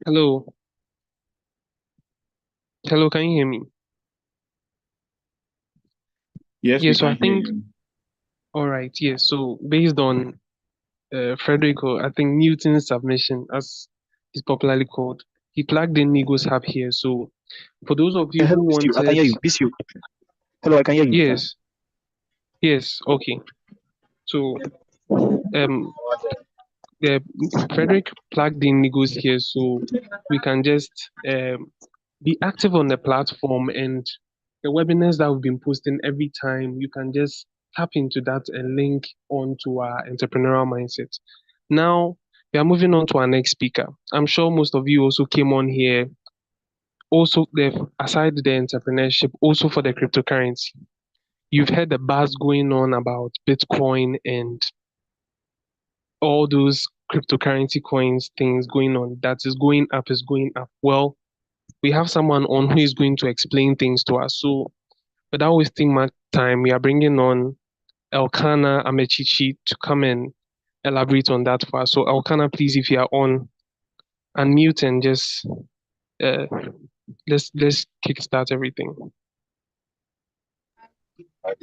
Hello. Hello, can you hear me? Yes, Yeah, we so I can hear think, you. all right, yeah. So based on Frederico, I think Newton's submission, as is popularly called, he plugged in Nigo's Hub here. So for those of you Hello, who Miss you. I can wanted, hear you. Miss you. Hello, I can hear you. yes, yes, okay. So um, the Frederick plugged in Nigo's here, so we can just be active on the platform, and the webinars that we've been posting every time, you can just tap into that and link onto our entrepreneurial mindset. Now we are moving on to our next speaker. I'm sure most of you also came on here also aside the entrepreneurship, also for the cryptocurrency. You've heard the buzz going on about Bitcoin and all those cryptocurrency coins things going on that is going up is going up. Well, we have someone on who is going to explain things to us. So without wasting much time, we are bringing on Elkanah Amechichi to come and elaborate on that for us. So Elkanah, please, if you are on, unmute and just uh, let's kickstart everything.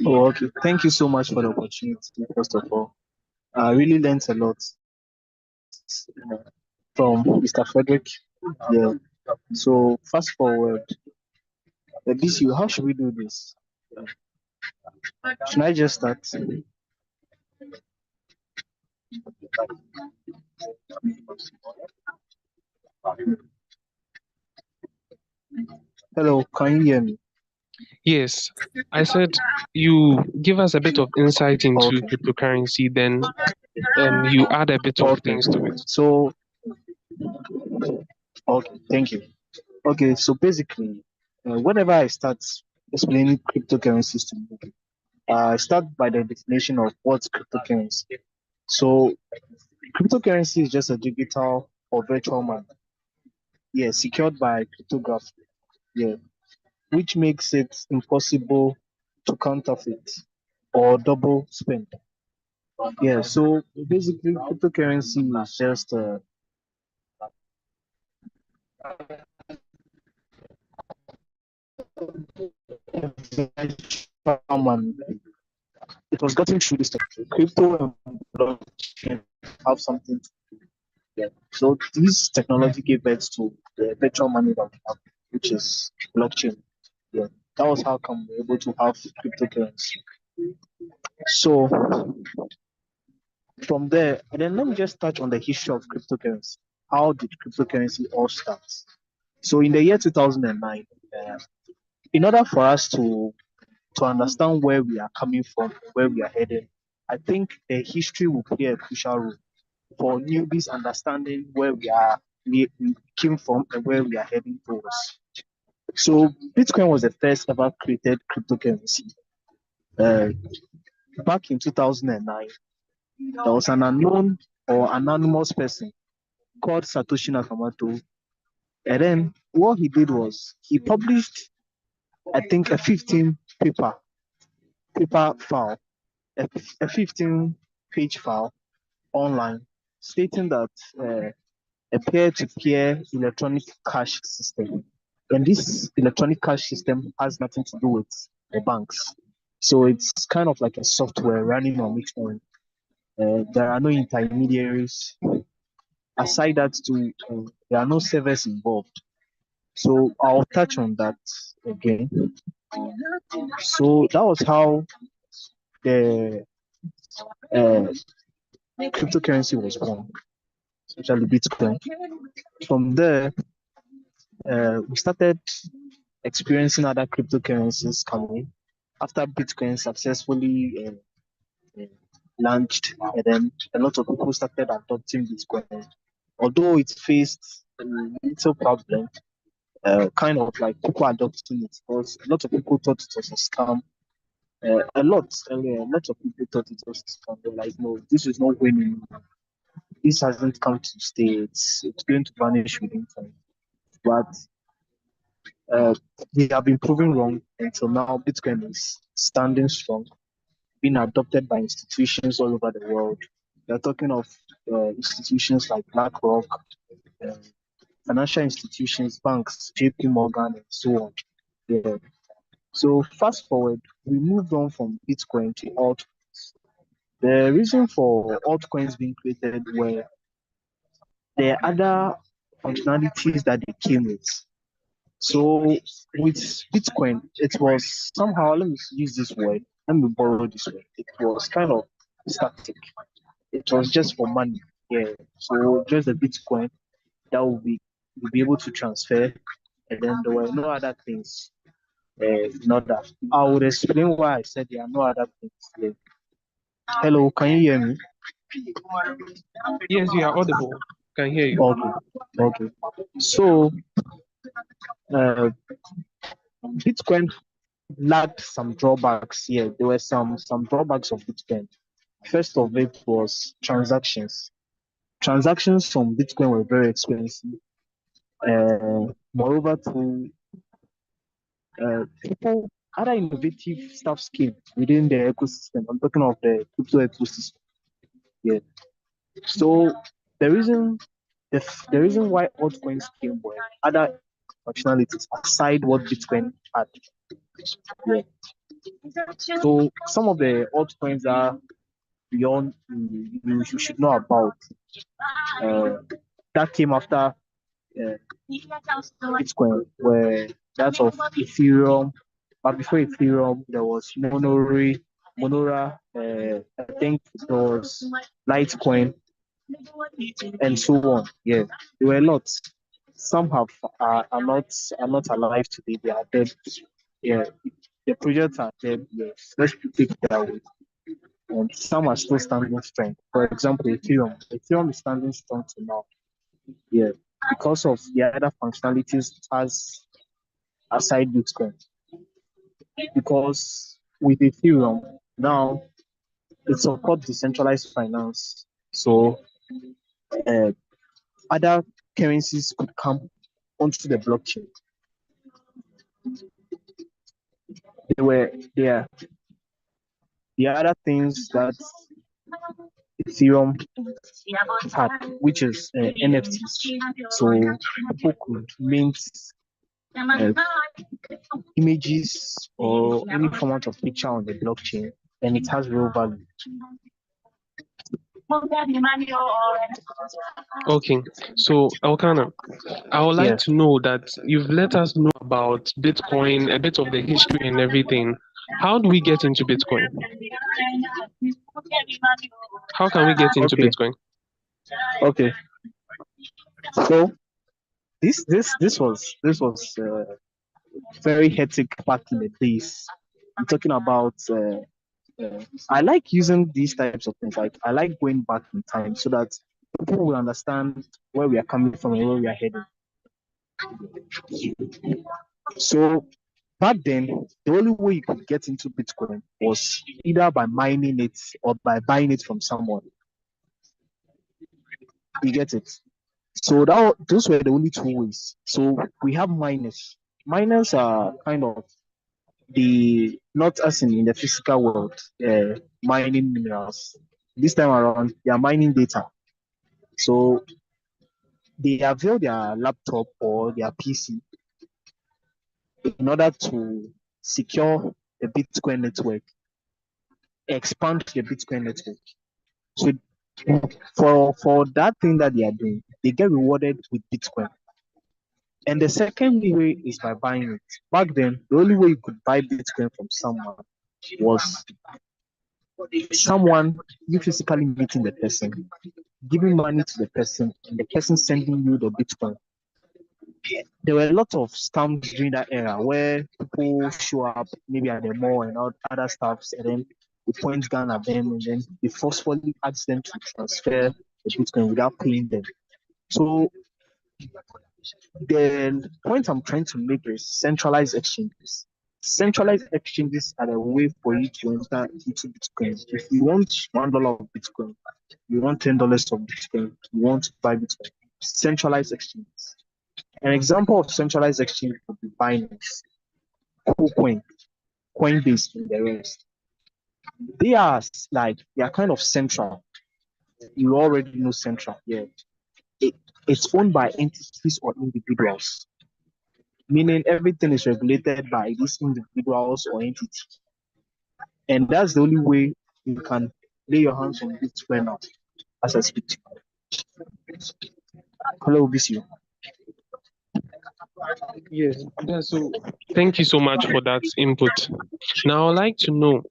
Oh, okay. Thank you so much for the opportunity, first of all. I really learned a lot from Mr. Frederick. Yeah. So fast forward. This you, how should we do this? Should I just start? Hello, can you hear me? Yes, I said you give us a bit of insight into Okay. cryptocurrency, then you add a bit of Okay. things to it. So okay, thank you. Okay, so basically, whenever I start explaining cryptocurrencies to people, I start by the definition of what's cryptocurrency. So cryptocurrency is just a digital or virtual money, yeah, secured by cryptography, yeah, which makes it impossible to counterfeit or double spend. Yeah, so basically, cryptocurrency is just a virtual money. It was gotten through this technology. Crypto and blockchain have something to do. Yeah. So this technology gave birth to the virtual money that we have, which is blockchain. Yeah. That was how come we're able to have cryptocurrency. So from there, and then let me just touch on the history of cryptocurrency. How did cryptocurrency all start? So in the year 2009, in order for us to understand where we are coming from, where we are heading, I think the history will play a crucial role for newbies understanding where we came from and where we are heading towards. So Bitcoin was the first ever created cryptocurrency. Uh, Back in 2009, there was an unknown or anonymous person called Satoshi Nakamoto. And then what he did was he published I think a 15 paper file, a 15-page file online stating that a peer-to-peer electronic cash system. And this electronic cash system has nothing to do with the banks. So it's kind of like a software running on its own. There are no intermediaries. Aside that, there are no servers involved. So I'll touch on that again. So that was how the cryptocurrency was born, especially Bitcoin. From there, we started experiencing other cryptocurrencies coming after Bitcoin successfully uh, launched, and then a lot of people started adopting Bitcoin. Although it faced a little problem, kind of like people adopting it, because a lot of people thought it was a scam. A lot of people thought it was a scam. They're like, no, this is not winning. This hasn't come to stay. It's going to vanish within time. But uh, we have been proven wrong until now. Bitcoin is standing strong, being adopted by institutions all over the world. We're talking of institutions like BlackRock, uh, financial institutions, banks, JP Morgan, and so on. Yeah. So fast forward, we moved on from Bitcoin to altcoins. The reason for altcoins being created were the other functionalities that they came with. So with Bitcoin, it was somehow, let me use this word, let me borrow this word. It was kind of static. It was just for money. Yeah. So just the Bitcoin that will be able to transfer, and then there were no other things. Not that. I would explain why I said there are no other things. Yeah. Hello, can you hear me? Yes, you are audible. Can hear you. Okay. Okay. So uh, Bitcoin lacked some drawbacks here. There were some drawbacks of Bitcoin. First of it was transactions. Transactions from Bitcoin were very expensive. Moreover, to people, other innovative stuff came within the ecosystem. I'm talking of the crypto ecosystem. Yeah. So the reason the reason why altcoins came were other functionalities aside what Bitcoin had. Yeah. So some of the altcoins are beyond you should know about. Uh, that came after Bitcoin, where that of Ethereum. But before Ethereum, there was Monora. I think there was Litecoin, and so on. Yeah, there were lots. Some have are not alive today. They are dead. Yeah, the projects are dead. Yes, let's take it that way. And some are still standing strong. For example, Ethereum. Ethereum is standing strong to now. Yeah, because of the other functionalities it has aside Bitcoin. Because with Ethereum now it supports decentralized finance. So uh, other currencies could come onto the blockchain. There the other things that Ethereum had, which is NFTs. So people could mint uh, images or any format of picture on the blockchain, and it has real value. Okay, so Elkanah, I would like Yeah. to know that you've let us know about Bitcoin, a bit of the history and everything. How do we get into Bitcoin? How can we get into Okay. Bitcoin? Okay. So this was very hectic back in the days. I'm talking about. I like using these types of things. Like I like going back in time so that people will understand where we are coming from and where we are heading. So back then, the only way you could get into Bitcoin was either by mining it or by buying it from someone. You get it? So those were the only two ways. So we have miners. Miners are kind of the not as in the physical world, mining minerals. This time around, they are mining data. So they avail their laptop or their PC in order to secure the Bitcoin network, expand the Bitcoin network. So for that thing that they are doing, they get rewarded with Bitcoin. And the second way is by buying it. Back then, the only way you could buy Bitcoin from someone was someone you physically meeting the person, giving money to the person, and the person sending you the Bitcoin. There were a lot of scams during that era where people show up maybe at the mall and all other stuffs, and then they point gun at them, and then they forcefully ask them to transfer the Bitcoin without paying them. So the point I'm trying to make is centralized exchanges. Centralized exchanges are a way for you to enter into Bitcoin. If you want $1 of Bitcoin, you want $10 of Bitcoin, you want to buy Bitcoin. Centralized exchanges. An example of centralized exchange would be Binance, KuCoin, Coinbase, and the rest. They are kind of central. You already know central. Yeah. It, it's owned by entities or individuals, meaning everything is regulated by these individuals or entities. And that's the only way you can lay your hands on Bitcoin now as I speak to you. Hello, BCU. Yes. Yeah, so thank you so much for that input. Now I'd like to know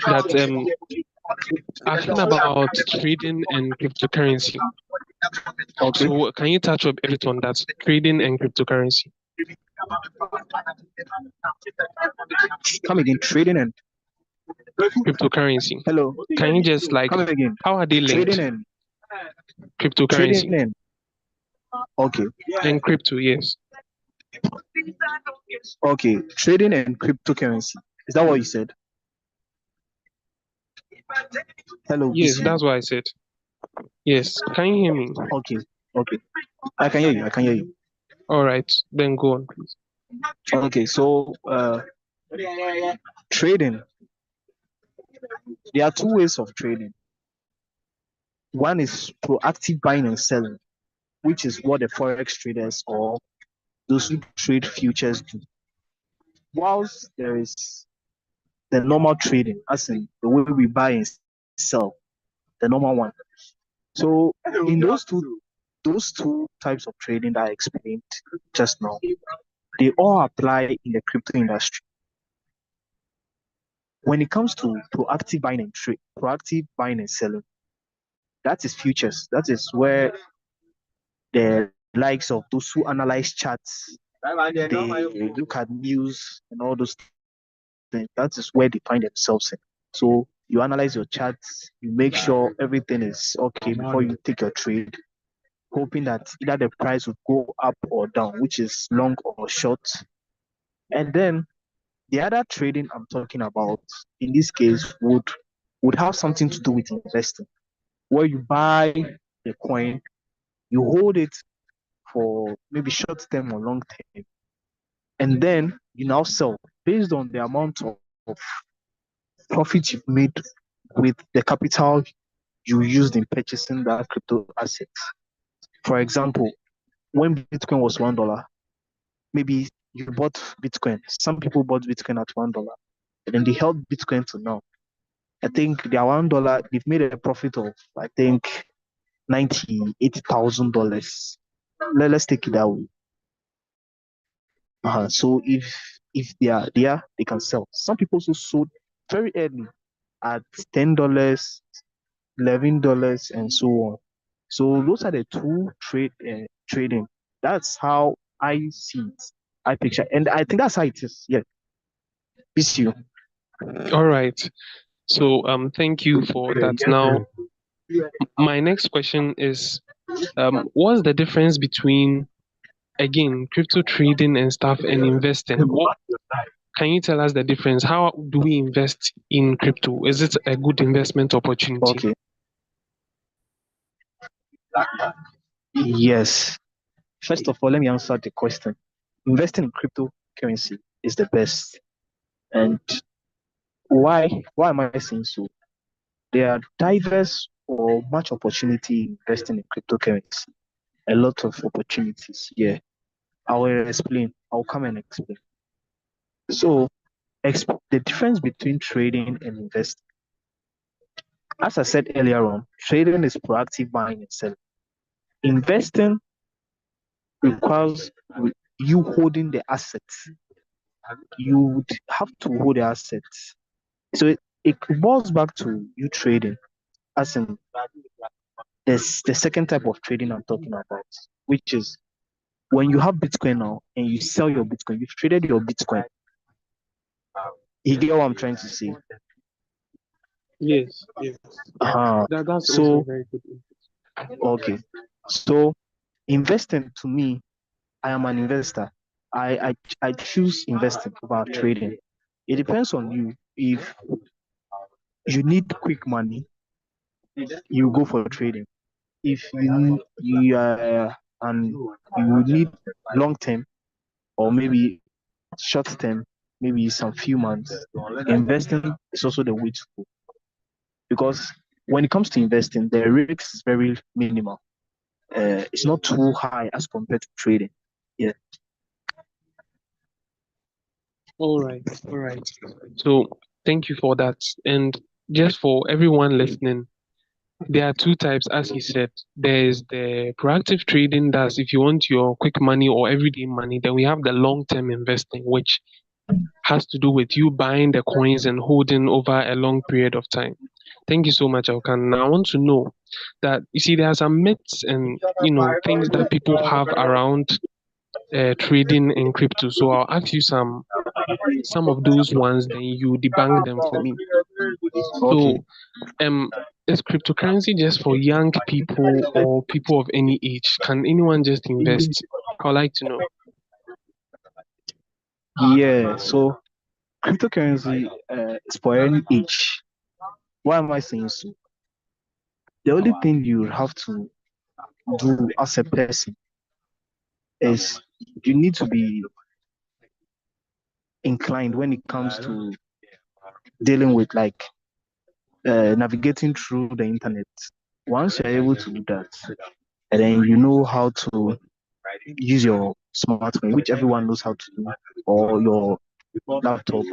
that asking about trading and cryptocurrency. Okay. So can you touch a bit on that? Trading and cryptocurrency. Come again, trading and Cryptocurrency. hello. Can you just like Come again. how are they linked? Trading and Cryptocurrency okay. and crypto, yes. Okay. Trading and cryptocurrency. Is that what you said? Hello, Yes, BCU. that's what I said. Yes. Can you hear me? Okay. Okay. I can hear you. I can hear you. All right, then go on, please. Okay. So trading. There are two ways of trading. One is proactive buying and selling, which is what the forex traders or those who trade futures do. Whilst there is the normal trading, as in the way we buy and sell, the normal one. So in those two types of trading that I explained just now, they all apply in the crypto industry. When it comes to proactive buying and selling, that is futures. That is where the likes of those who analyze charts, they look at news and all those things. That is where they find themselves in. So you analyze your charts, you make sure everything is okay before you take your trade, hoping that either the price would go up or down, which is long or short. And then the other trading I'm talking about in this case would have something to do with investing, where you buy the coin, you hold it for maybe short term or long term, and then you now sell based on the amount of profit you've made with the capital you used in purchasing that crypto asset. For example, when Bitcoin was $1, maybe you bought Bitcoin. Some people bought Bitcoin at $1, and then they held Bitcoin to now. I think their $1, they've made a profit of I think $80,000. Let's take it that way. So if they are there, they can sell. Some people also sold very early at $10, $11, and so on. So those are the two trading. That's how I see it. I picture, and I think that's how it is. Yeah, peace you. All right. So thank you for that. Now my next question is what's the difference between again crypto trading and stuff and investing? What can you tell us the difference? How do we invest in crypto? Is it a good investment opportunity? Okay. Yes. First of all, let me answer the question. Investing in cryptocurrency is the best. And why am I saying so? There are diverse or much opportunity in investing in cryptocurrency. A lot of opportunities. Yeah, I will explain. I'll come and explain. So, the difference between trading and investing. As I said earlier on, trading is proactive buying and selling. Investing requires you holding the assets. You would have to hold the assets. So it boils back to you trading, as in there's the second type of trading I'm talking about, which is when you have Bitcoin now and you sell your Bitcoin, you've traded your Bitcoin. You get what I'm trying to say? Yes, yes. That's also So, very good input. okay. So, investing to me, I am an investor. I choose investing over trading. It depends on you. If you need quick money, you go for trading. If and you need long term or maybe short term, maybe some few months, investing is also the way to go. Because when it comes to investing, the risk is very minimal. It's not too high as compared to trading. Yeah. All right, all right. So thank you for that. And just for everyone listening, there are two types, as he said. There's the proactive trading, that's if you want your quick money or everyday money. Then we have the long-term investing, which has to do with you buying the coins and holding over a long period of time. Thank you so much, Alkan. Now I want to know that you see there are some myths and things that people have around trading in crypto. So I'll ask you some of those ones, then you debunk them for me. Okay. So um is cryptocurrency just for young people or people of any age? Can anyone just invest? I would like to know. Yeah. So cryptocurrency is for any age. Why am I saying so? The only thing you have to do as a person is you need to be inclined when it comes to dealing with like navigating through the internet. Once you're able to do that, and then you know how to use your smartphone, which everyone knows how to do, or your laptop,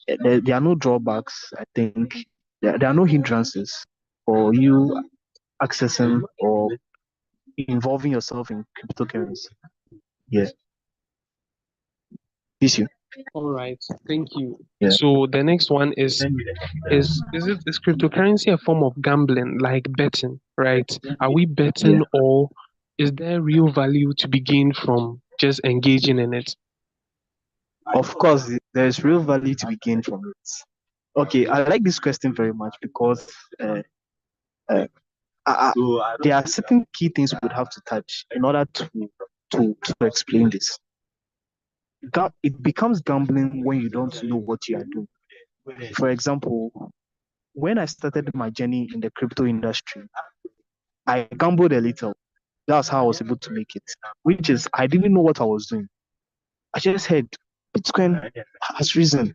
there are no drawbacks. I think there are no hindrances for you accessing or involving yourself in cryptocurrency. Yeah, this you. All right, thank you. Yeah. So the next one is cryptocurrency a form of gambling, like betting, right? Are we Yeah. betting, or is there real value to be gained from just engaging in it? Of course, there's real value to be gained from it. Okay, I like this question very much because uh, uh, there are certain key things we would have to touch in order to explain this. It becomes gambling when you don't know what you are doing. For example, when I started my journey in the crypto industry, I gambled a little. That's how I was able to make it, which is I didn't know what I was doing. I just heard Bitcoin has risen.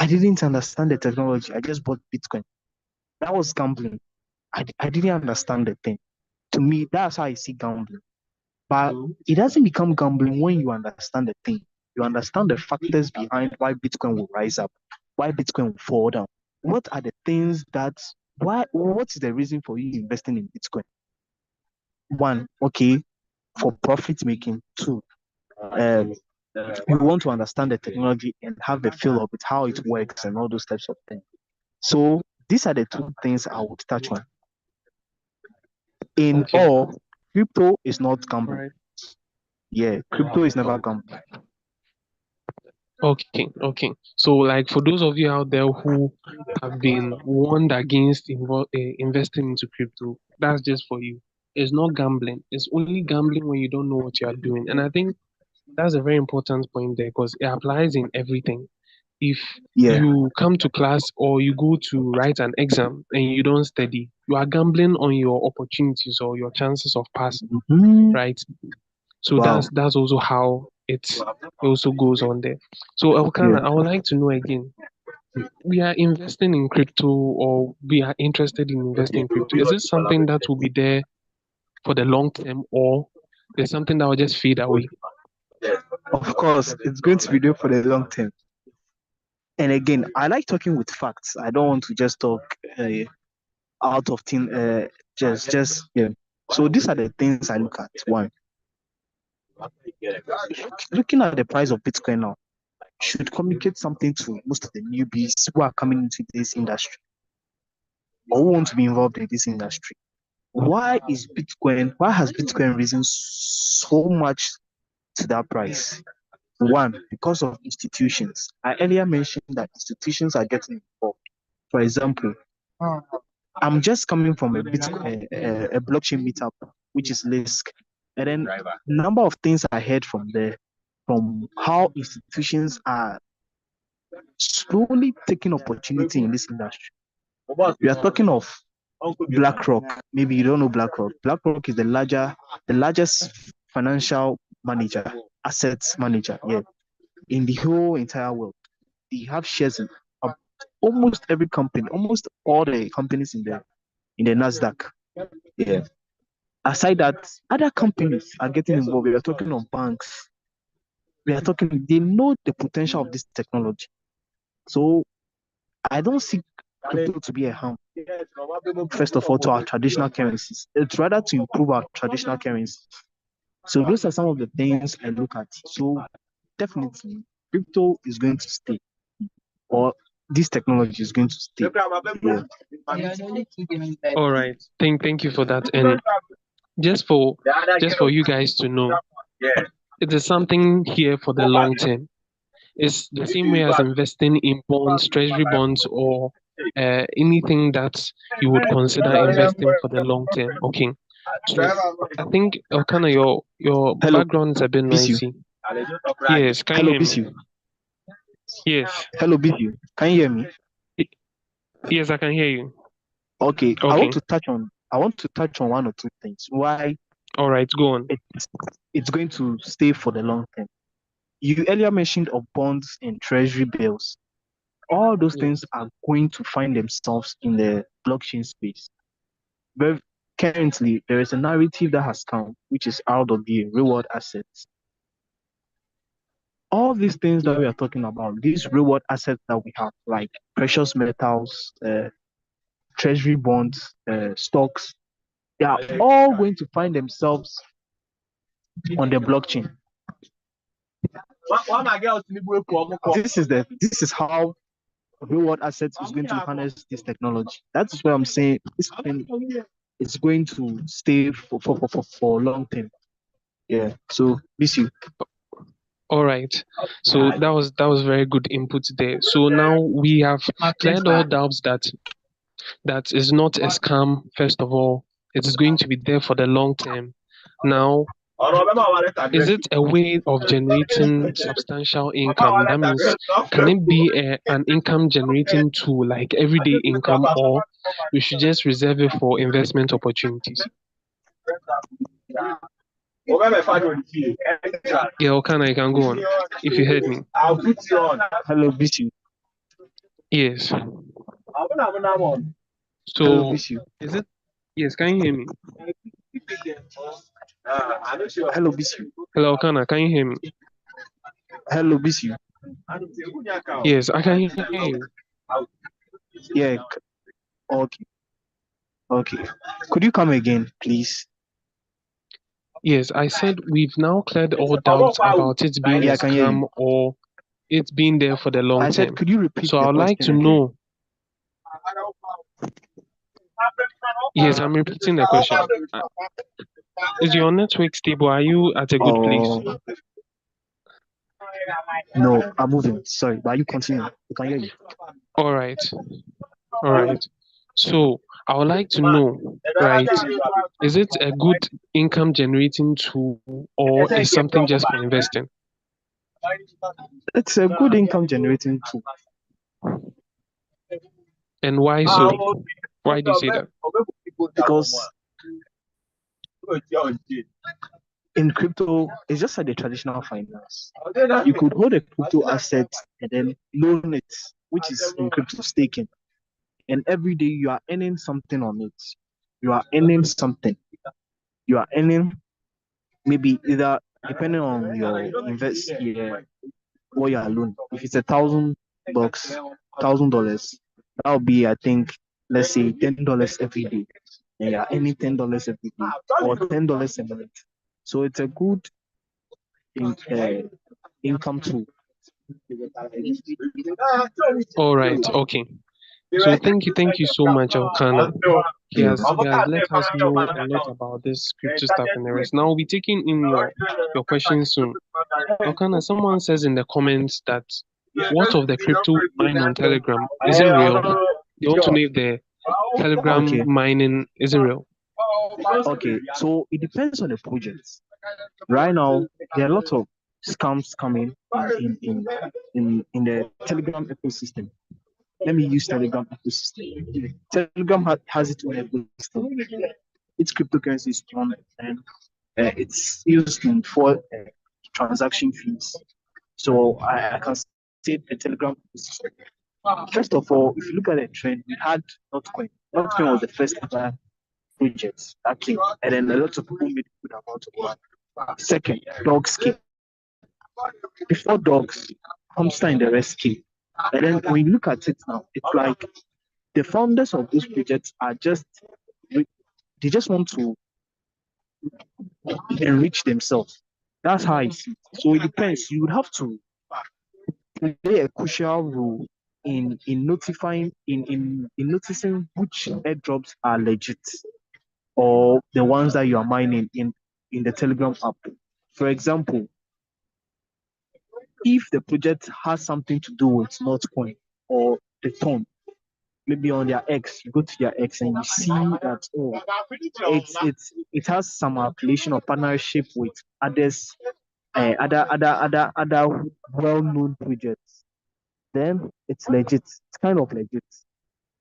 I didn't understand the technology. I just bought Bitcoin. That was gambling. I didn't understand the thing. To me, that's how I see gambling. But it doesn't become gambling when you understand the thing. You understand the factors behind why Bitcoin will rise up, why Bitcoin will fall down. What are the things that what is the reason for you investing in Bitcoin? One, okay, for profit making. Two, um, you want to understand the technology and have a feel of it, how it works, and all those types of things. So these are the two things I would touch on. In Okay, all, crypto is not all gambling. right. Yeah, crypto is never gambling. Okay, okay. So, like for those of you out there who have been warned against investing into crypto, that's just for you. It's not gambling. It's only gambling when you don't know what you are doing. And I think that's a very important point there because it applies in everything. If Yeah. you come to class or you go to write an exam and you don't study, you are gambling on your opportunities or your chances of passing, Mhm. right? So Wow. that's also how it also goes on there. So Elkana, I would like to know again. We are investing in crypto, or we are interested in investing in crypto. Is this something that will be there for the long term, or there's something that will just fade away? Of course, it's going to be there for the long term. And again, I like talking with facts. I don't want to just talk out of thin, just yeah. So these are the things I look at. One, looking at the price of Bitcoin now should communicate something to most of the newbies who are coming into this industry or who want to be involved in this industry. Why has Bitcoin risen so much to that price? One, because of institutions. I earlier mentioned that institutions are getting involved. For example, I'm just coming from a blockchain meetup, which is Lisk. And then number of things I heard from there, from how institutions are slowly taking opportunity in this industry. We are talking of BlackRock. Maybe you don't know BlackRock. BlackRock is the largest financial manager, assets manager, yeah, in the whole entire world. They have shares in almost every company, almost all the companies in the Nasdaq. Yeah. Aside that, other companies are getting involved. We are talking of banks. They know the potential of this technology. So I don't see crypto to be a harm. First of all, to our traditional currencies. It's rather to improve our traditional currencies. So those are some of the things I look at. So definitely, crypto is going to stay, or this technology is going to stay. Yeah. All right. Thank you for that. And just for you guys to know, it is something here for the long term. It's the same way as investing in bonds, treasury bonds, or anything that you would consider investing for the long term. Okay. So I think Elkana, your Hello, background is a bit Bisu. noisy. Yes, can you Hello, hear me? Bisu. Yes. Hello, Bisu. Can you hear me? Yes, I can hear you. Okay. I Okay. want to touch on one or two things. Why All right, go on. it's going to stay for the long term. You earlier mentioned of bonds and treasury bills. All those things are going to find themselves in the blockchain space. But currently, there is a narrative that has come, which is RWA, reward assets. All these things that we are talking about, these reward assets that we have, like precious metals, treasury bonds, stocks, they are all going to find themselves on the blockchain. This is how reward assets is going to harness this technology. That is what I'm saying. This thing is going to stay for long term. Yeah. So miss you. All right. So that was very good input there. So now we have cleared all doubts that is not a scam. First of all, it is going to be there for the long term. Now, is it a way of generating substantial income? That means, can it be an income generating tool like everyday income, or we should just reserve it for investment opportunities? Yeah, Okana, you can go on if you heard me. Hello, Bisu. Yes. Hello, So, Bisu. is it? Yes, can you hear me? Hello, Bisu. Hello, Okana, can you hear me? Hello, Bisu. Yes, I can hear you. Yeah. Okay. Okay. Could you come again, please? Yes, I said we've now cleared all doubts about it being a Yeah, I can hear scam you. or it being there for the long I said, term. could you repeat So the I'd like to question again? know. Yes, I'm repeating the question. Is your network stable? Are you at a good place? Oh, no, I'm moving. Sorry, but you continue. You can hear you. All right. All right. So I would like to know, right? Is it a good income generating tool or is something just for investing? It's a good income generating tool. And why so? Why do you say that? Because in crypto, it's just like the traditional finance. You could hold a crypto asset and then loan it, which is in crypto staking. And every day you are earning something on it. You are earning something. You are earning maybe either depending on your invest what you are loaning. If it's $1,000, $1,000, that would be I think let's say $10 every day. And you are earning $10 every day or $10 a month. So it's a good income tool. All right, okay. So thank you so much, Elkana. He has let us know a lot about this crypto stuff and the rest. Now we'll be taking in your questions soon. Elkana, someone says in the comments that what of the crypto mine on Telegram? Is it real? They want to know if the Telegram Okay. mining is it real? Okay, so it depends on the project. Right now, there are a lot of scams coming in the Telegram ecosystem. Let me use Telegram ecosystem. Telegram has its own ecosystem. Its cryptocurrency is strong and it's used for transaction fees. So I can say the Telegram ecosystem. First of all, if you look at the trend, we had Notcoin. Notcoin was the first ever project that came, and then a lot of people made good amount of money. Second, dogs came. Before dogs, hamster and the rest came. And then when you look at it now, it's like the founders of those projects are just they just want to enrich themselves. That's how I see it. So it depends. You would have to play a crucial role in notifying in noticing which airdrops are legit or the ones that you are mining in the Telegram app. For example, if the project has something to do with Notcoin or the Ton, maybe on their X, you go to their X and you see that it has some affiliation or partnership with others, other well-known projects. Then it's legit. It's kind of legit.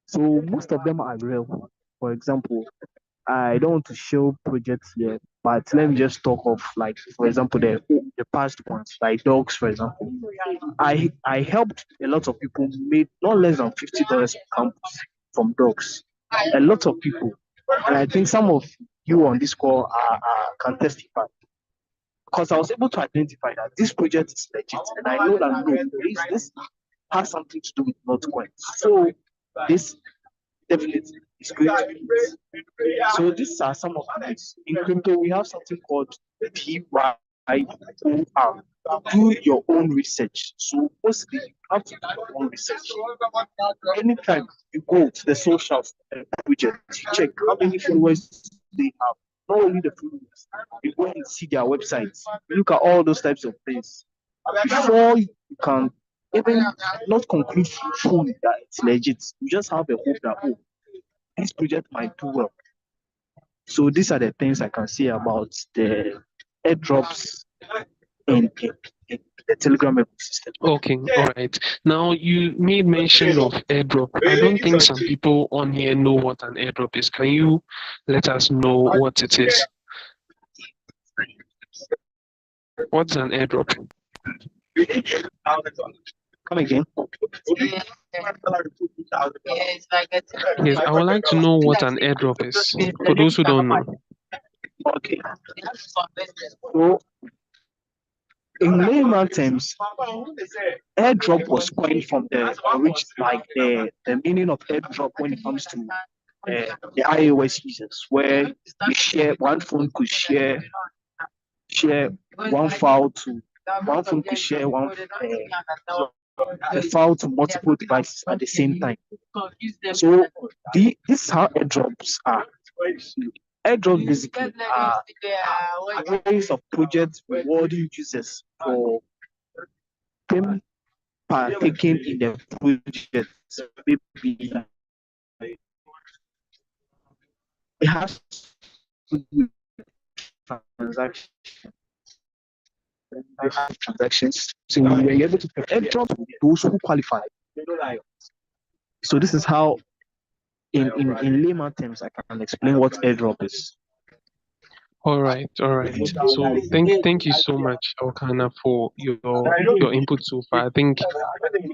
So most of them are real. For example, I don't want to show projects here, but let me just talk of like, for example, the past ones, like dogs, for example. I helped a lot of people made not less than $50 per campus from dogs. A lot of people, and I think some of you on this call can testify because I was able to identify that this project is legit, and I know that no, this has something to do with Notcoin. So this definitely is going to be it. So these are some of the things. In crypto, we have something called PYOR. Do your own research. So mostly you have to do your own research. Anytime you go to the socials project, you check how many followers they have. Not only the followers, you go and see their websites. You look at all those types of things before you can even not conclude fully that it's legit. You just have a hope that this project might do well. So these are the things I can say about the airdrops in the Telegram ecosystem. Okay, all right. Now you made mention of airdrop. I don't think some people on here know what an airdrop is. Can you let us know what it is? What's an airdrop? Come again. Yes, I would like to know what an airdrop is for those who don't know. Okay. So in layman terms, airdrop was coined from the the meaning of airdrop when it comes to the iOS users, where you share one phone could share one file to one phone could share the file to multiple devices at the same time. So this is how airdrops are. Airdrops basically are ways of projects rewarding users for them partaking in the project. Maybe it has to do with transactions. Transactions. So we were able to airdrop those who qualify. So this is how in layman terms I can explain what airdrop is. All right, all right. So thank you so much, Alkana, for your input so far. I think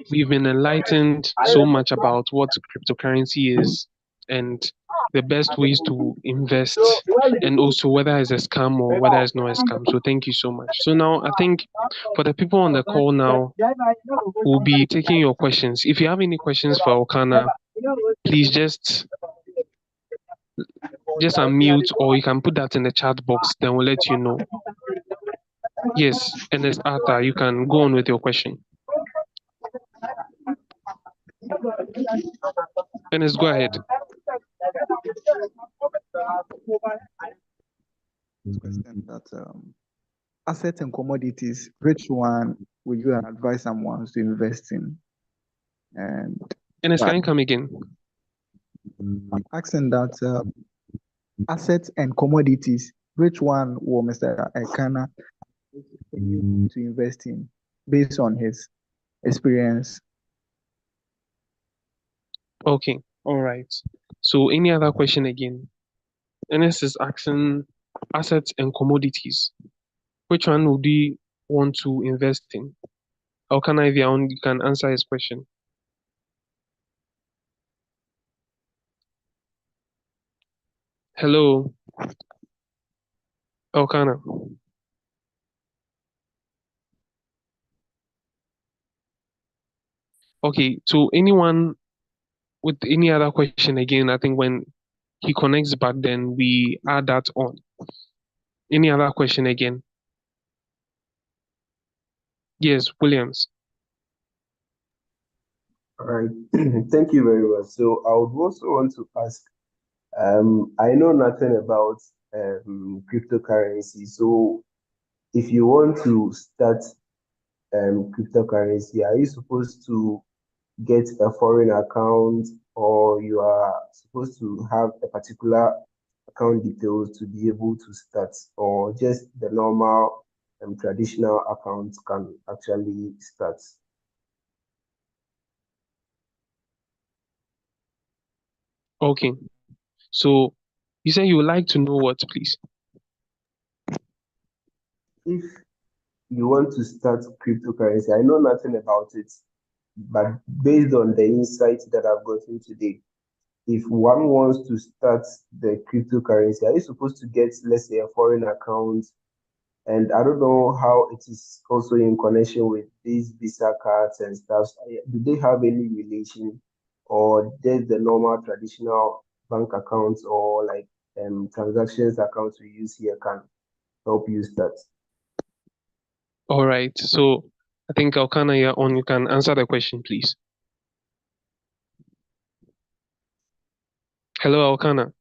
we've been enlightened so much about what cryptocurrency is and the best ways to invest, and also whether it's a scam or whether it's not a scam. So thank you so much. So now I think for the people on the call now, we'll be taking your questions. If you have any questions for Alkana, please just unmute, or you can put that in the chat box, then we'll let you know. Yes, and as Arthur, you can go on with your question. Ernest, go ahead. Question that assets and commodities, which one would you advise someone to invest in? And Ernest, can you come again? I'm asking that assets and commodities, which one will Mr. Ekana to invest in based on his experience? Okay, all right. So any other question again? Ernest is asking assets and commodities. Which one would you want to invest in? Or can I, you can answer his question. Hello, Elkana. Okay, so anyone with any other question again, I think when he connects back, then we add that on. Any other question again? Yes, Williams. All right. Thank you very much. So I would also want to ask, I know nothing about cryptocurrency. So if you want to start cryptocurrency, are you supposed to get a foreign account, or you are supposed to have a particular account details to be able to start, or just the normal traditional account can actually start? Okay, so you say you would like to know what, please? If you want to start cryptocurrency, I know nothing about it, but based on the insights that I've gotten today, if one wants to start the cryptocurrency, are you supposed to get, let's say, a foreign account? And I don't know how it is also in connection with these Visa cards and stuff. Do they have any relation, or just the normal traditional bank accounts, or like transactions accounts we use here can help you start? All right, so I think Elkana, you're on. You can answer the question, please. Hello, Elkana.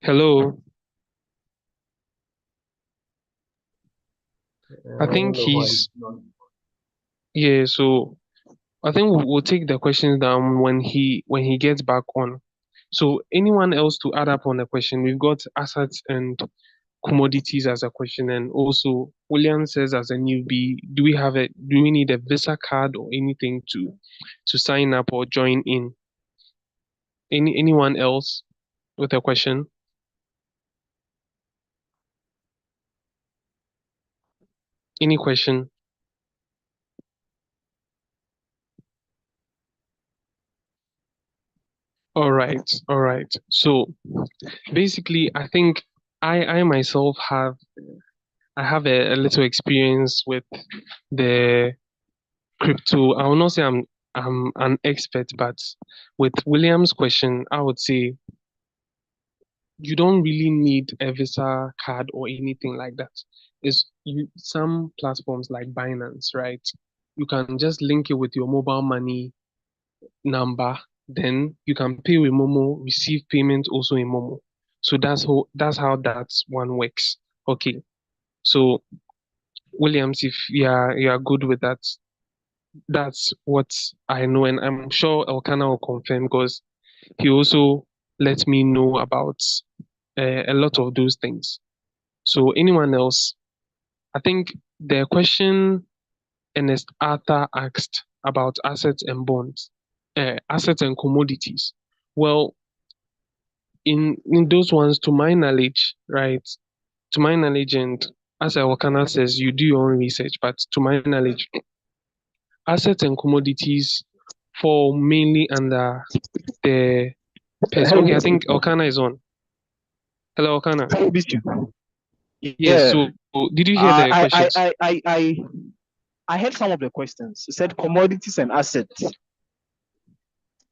Hello. I I think don't know why he's it's not. yeah. So I think we'll take the questions down when he gets back on. So anyone else to add up on the question? We've got assets and commodities as a question, and also William says as a newbie, do we need a Visa card or anything to sign up or join in? Anyone else with a question? Any question? All right, all right. So basically, I think I myself have a little experience with the crypto. I will not say I'm an expert, but with William's question, I would say you don't really need a Visa card or anything like that. Some platforms like Binance, right? You can just link it with your mobile money number, then you can pay with Momo, receive payment also in Momo. So that's how that one works. Okay. So Williams, if you are good with that, that's what I know, and I'm sure Elkana will confirm because he also let me know about a lot of those things. So anyone else? I think the question Ernest Arthur asked about assets and bonds, assets and commodities. Well, in those ones, to my knowledge, right? To my knowledge, and as Wakana says, you do your own research, but to my knowledge, assets and commodities fall mainly under the person. Okay, I think Okana is on. Hello, Okana. Yes. Yeah. So, did you hear the questions? I heard some of the questions. It said commodities and assets.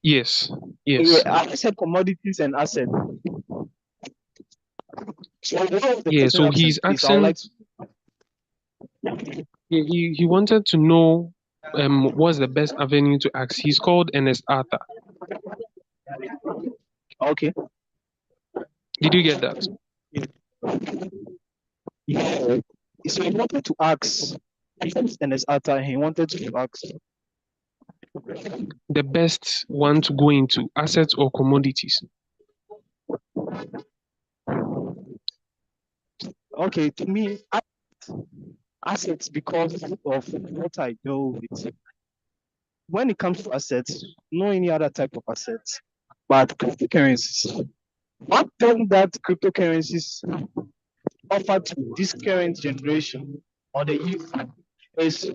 Yes. Yeah, Yes. I said commodities and assets. So Yeah. So he's asking. Yeah, he wanted to know what's the best avenue to ask. He's called Ernest Arthur. Okay. Did you get that? Yeah. So he wanted to ask Ernest Arthur. He wanted to ask the best one to go into, assets or commodities. Okay, to me, assets, because of what I do with. When it comes to assets, no any other type of assets, but cryptocurrencies. One thing that cryptocurrencies offer to this current generation or the youth is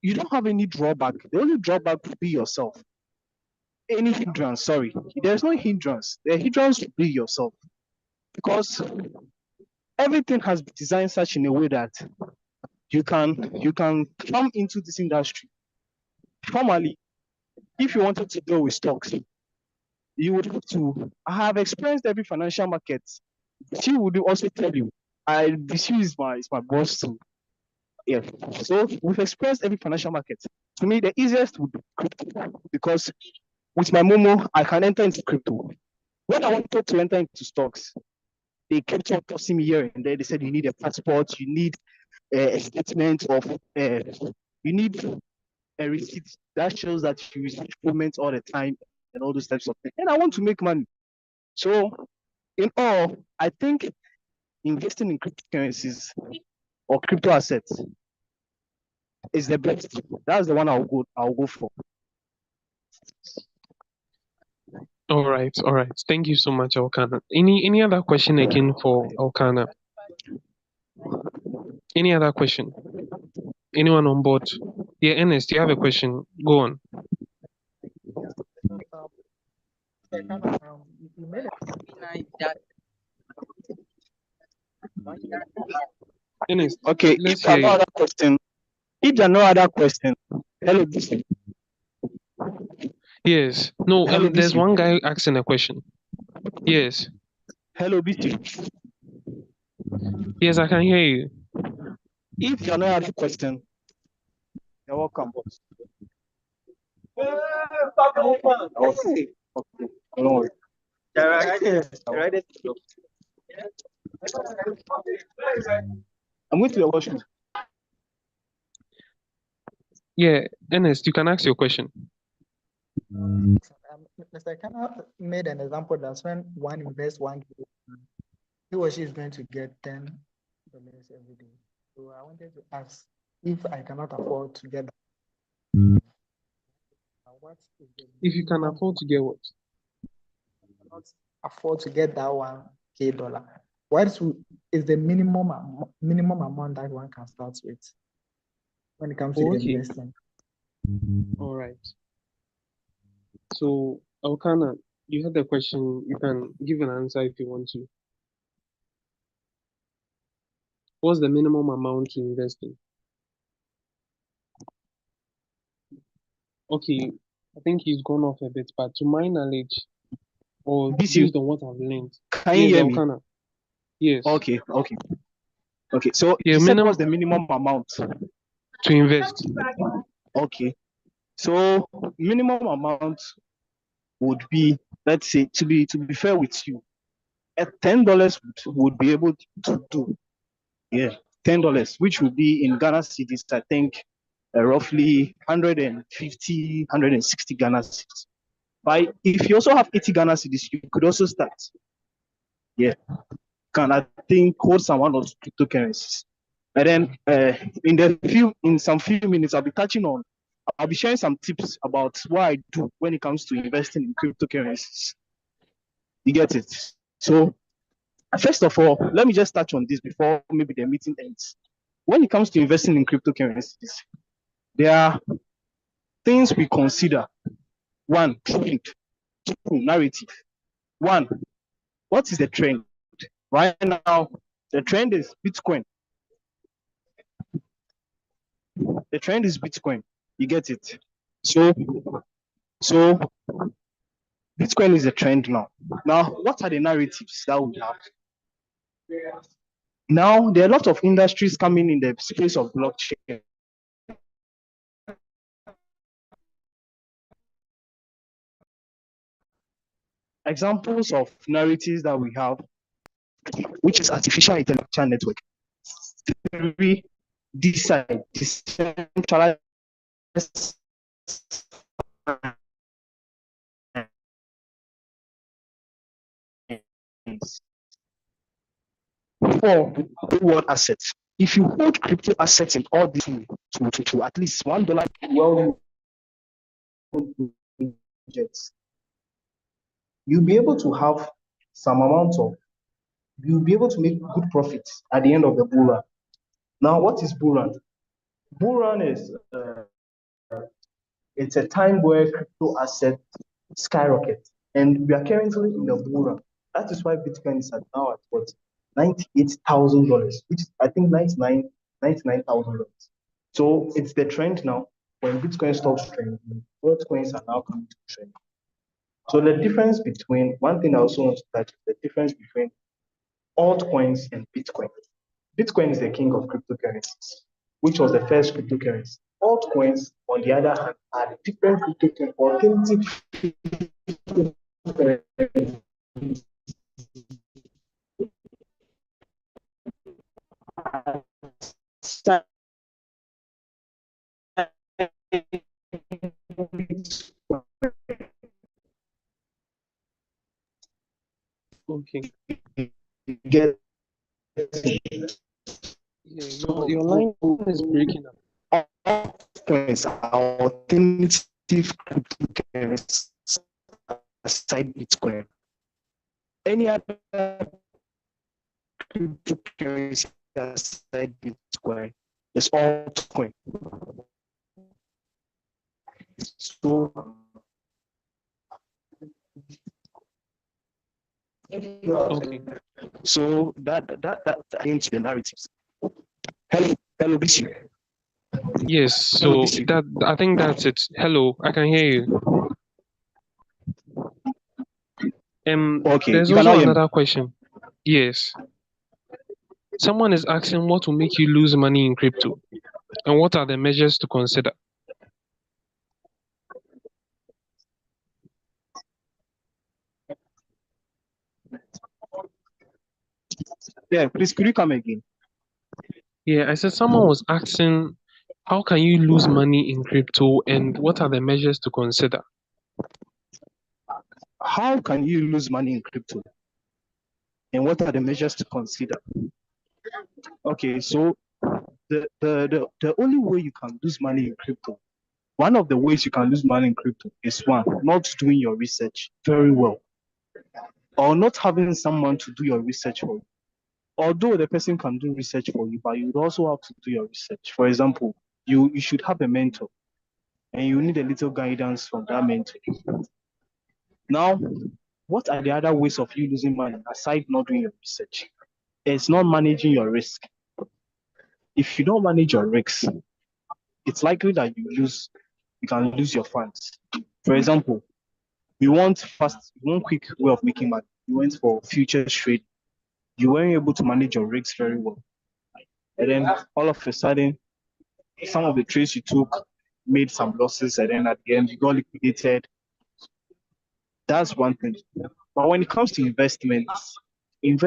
you don't have any drawback. The only drawback would be yourself. Any hindrance, sorry. There's no hindrance. The hindrance would be yourself. Because everything has been designed such in a way that you can come into this industry. Formally, if you wanted to deal with stocks, you would have to. I have experienced every financial market. She would also tell you. She is my boss too. Yeah. So we've experienced every financial market. To me, the easiest would be crypto, because with my Momo, I can enter into crypto. When I wanted to enter into stocks, they kept on tossing me here and there. They said you need a passport, you need a statement of, you need a receipt that shows that you receive payments all the time and all those types of things. And I want to make money. So, in all, I think investing in cryptocurrencies or crypto assets is the best. That's the one I'll go for. All right. Thank you so much, Okana. Any other question again for Okana? Any other question? Anyone on board? Yeah, Ernest, you have a question. Go on. Ernest, okay, let's if there hear are no you. other question, if there are no other question, hello, Yes. No, hello, there's one guy asking a question. Yes. Hello, BC. Yes, I can hear you. If there are no other question, you're welcome, boss. Okay. No worries. I'm going to your washroom. Yeah, Ernest, you can ask your question. Mr. Kana made an example that when one invests $1, he or she is going to get $10 every day. So I wanted to ask if I cannot afford to get that. What is the If you can afford to get what? cannot afford to get that $1K. What is the minimum amount that one can start with when it comes to investing? All right. So, Alkana, you had the question. You can give an answer if you want to. What's the minimum amount to invest in? Okay, I think he's gone off a bit, but to my knowledge, or based on what I've learned, can you hear me? Yes. Okay. So yeah, you said what's the minimum amount to invest? Okay. So minimum amount would be, let's say, to be fair with you, at $10 would be able to do. Yeah, $10, which would be in Ghana cedis, I think, roughly 150, 160 Ghana cedis. But if you also have 80 Ghana cedis, you could also start. Yeah, can I think hold some one or two cryptocurrencies. And then in some few minutes, I'll be sharing some tips about what I do when it comes to investing in cryptocurrencies. You get it? So first of all, let me just touch on this before maybe the meeting ends. When it comes to investing in cryptocurrencies, there are things we consider. One, trend. Two, narrative. One, what is the trend? Right now, the trend is Bitcoin. The trend is Bitcoin. You get it? So Bitcoin is a trend now. Now, what are the narratives that we have? Now, there are a lot of industries coming in the space of blockchain. Examples of narratives that we have, which is artificial intellectual network, very decentralized. For real assets. If you hold crypto assets in all these to at least $1, well, you'll be able to have some amount of, you'll be able to make good profits at the end of the bull run. Now, what is bull run? Bull run is it's a time where crypto assets skyrocket, and we are currently in the bull run. That is why Bitcoin is at now at what, $98,000, which is, I think, $99,000. So it's the trend now. When Bitcoin stops trending, altcoins are now coming to trend. So the difference between, one thing I also want to touch is the difference between altcoins and Bitcoin. Bitcoin is the king of cryptocurrencies, which was the first cryptocurrency. Altcoins, on the other hand, are different cryptocurrencies, alternative cryptocurrencies. Okay. Get Yeah, your line is breaking up. altcoins are alternative cryptocurrencies aside Bitcoin. Any other cryptocurrency aside Bitcoin is altcoin. So Okay. so that into the narratives. Hello, BC. Yes, Hello, so BC. that I think that's it. Hello, I can hear you. Okay, There's you can also now hear me. another question. Yes. Someone is asking what will make you lose money in crypto and what are the measures to consider? Yeah, please could you come again? Yeah, I said someone was asking how can you lose money in crypto and what are the measures to consider? How can you lose money in crypto? And what are the measures to consider? Okay, so the only way you can lose money in crypto, one of the ways you can lose money in crypto is one, not doing your research very well, or not having someone to do your research for you. Although the person can do research for you, but you would also have to do your research. For example, you should have a mentor, and you need a little guidance from that mentor. Now, what are the other ways of you losing money aside not doing your research? It's not managing your risk. If you don't manage your risks, it's likely that you can lose your funds. For example, you want quick way of making money. You went for futures trade. You weren't able to manage your risks very well. And then all of a sudden, some of the trades you took made some losses, and then at the end, you got liquidated. That's one thing. But when it comes to investment in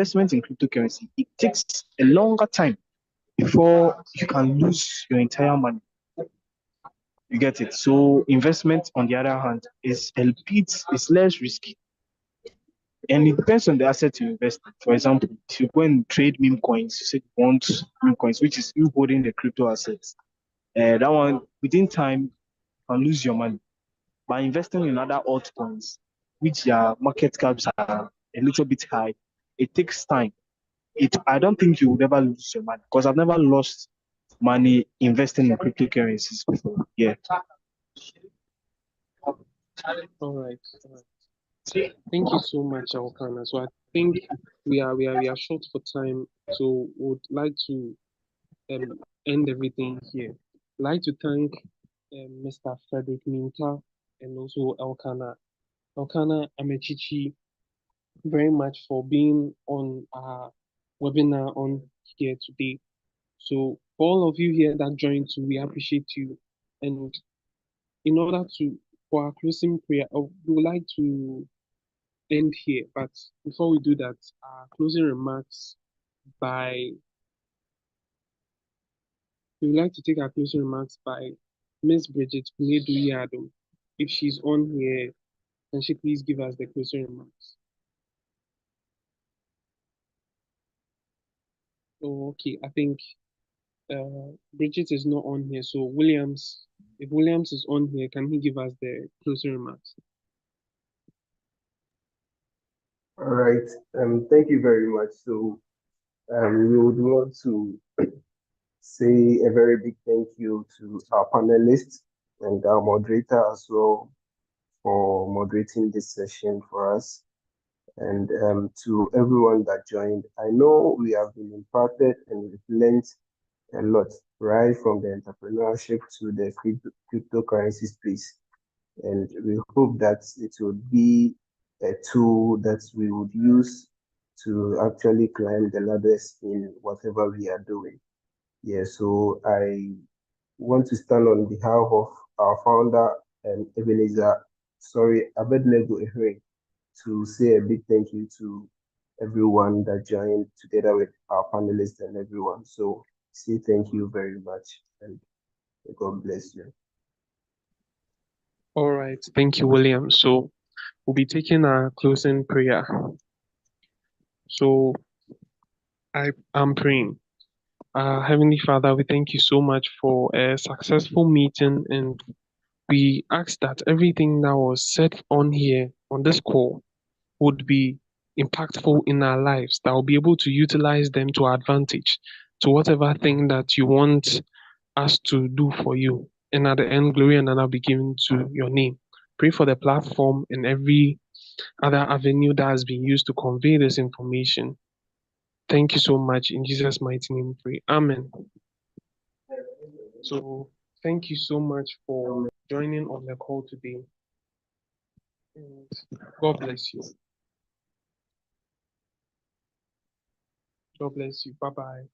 cryptocurrency, it takes a longer time before you can lose your entire money. You get it? So investment, on the other hand, is a bit, it's less risky. And it depends on the asset you invest in. For example, if you go and trade meme coins, you say you want meme coins, which is you holding the crypto assets. That one, within time, you can lose your money. By investing in other altcoins, which their market caps are a little bit high, it takes time. I don't think you would ever lose your money because I've never lost money investing in cryptocurrencies before. Yeah. All right. Thank you so much, Alkana. So I think we are short for time, so would like to end everything here. I'd like to thank Mr. Frederick Minta and also Elkana Amechichi very much for being on our webinar on here today. So for all of you here that joined too, we appreciate you. And in order to for our closing prayer, we would like to end here. But before we do that, our closing remarks by we would like to take our closing remarks by Miss Bridget Kunedu. If she's on here, can she please give us the closing remarks? Oh, okay, I think Bridget is not on here. So Williams, if Williams is on here, can he give us the closing remarks? All right. Thank you very much. So we would want to say a very big thank you to our panelists and our moderator as well for moderating this session for us, and to everyone that joined. I know we have been impacted and we've learned a lot, right from the entrepreneurship to the cryptocurrency space. And we hope that it would be a tool that we would use to actually climb the ladders in whatever we are doing. Yeah, so I want to stand on behalf of our founder, Abednego Ehring, to say a big thank you to everyone that joined together with our panelists and everyone. So say thank you very much and God bless you. All right, thank you, William. So we'll be taking our closing prayer. So I am praying. Heavenly Father, we thank you so much for a successful meeting, and we ask that everything that was said on here on this call would be impactful in our lives, that we'll be able to utilize them to our advantage, to whatever thing that you want us to do for you. And at the end, glory and honor be given to your name. Pray for the platform and every other avenue that has been used to convey this information. Thank you so much. In Jesus' mighty name, we pray. Amen. So, thank you so much for joining on the call today. And God bless you. God bless you. Bye bye.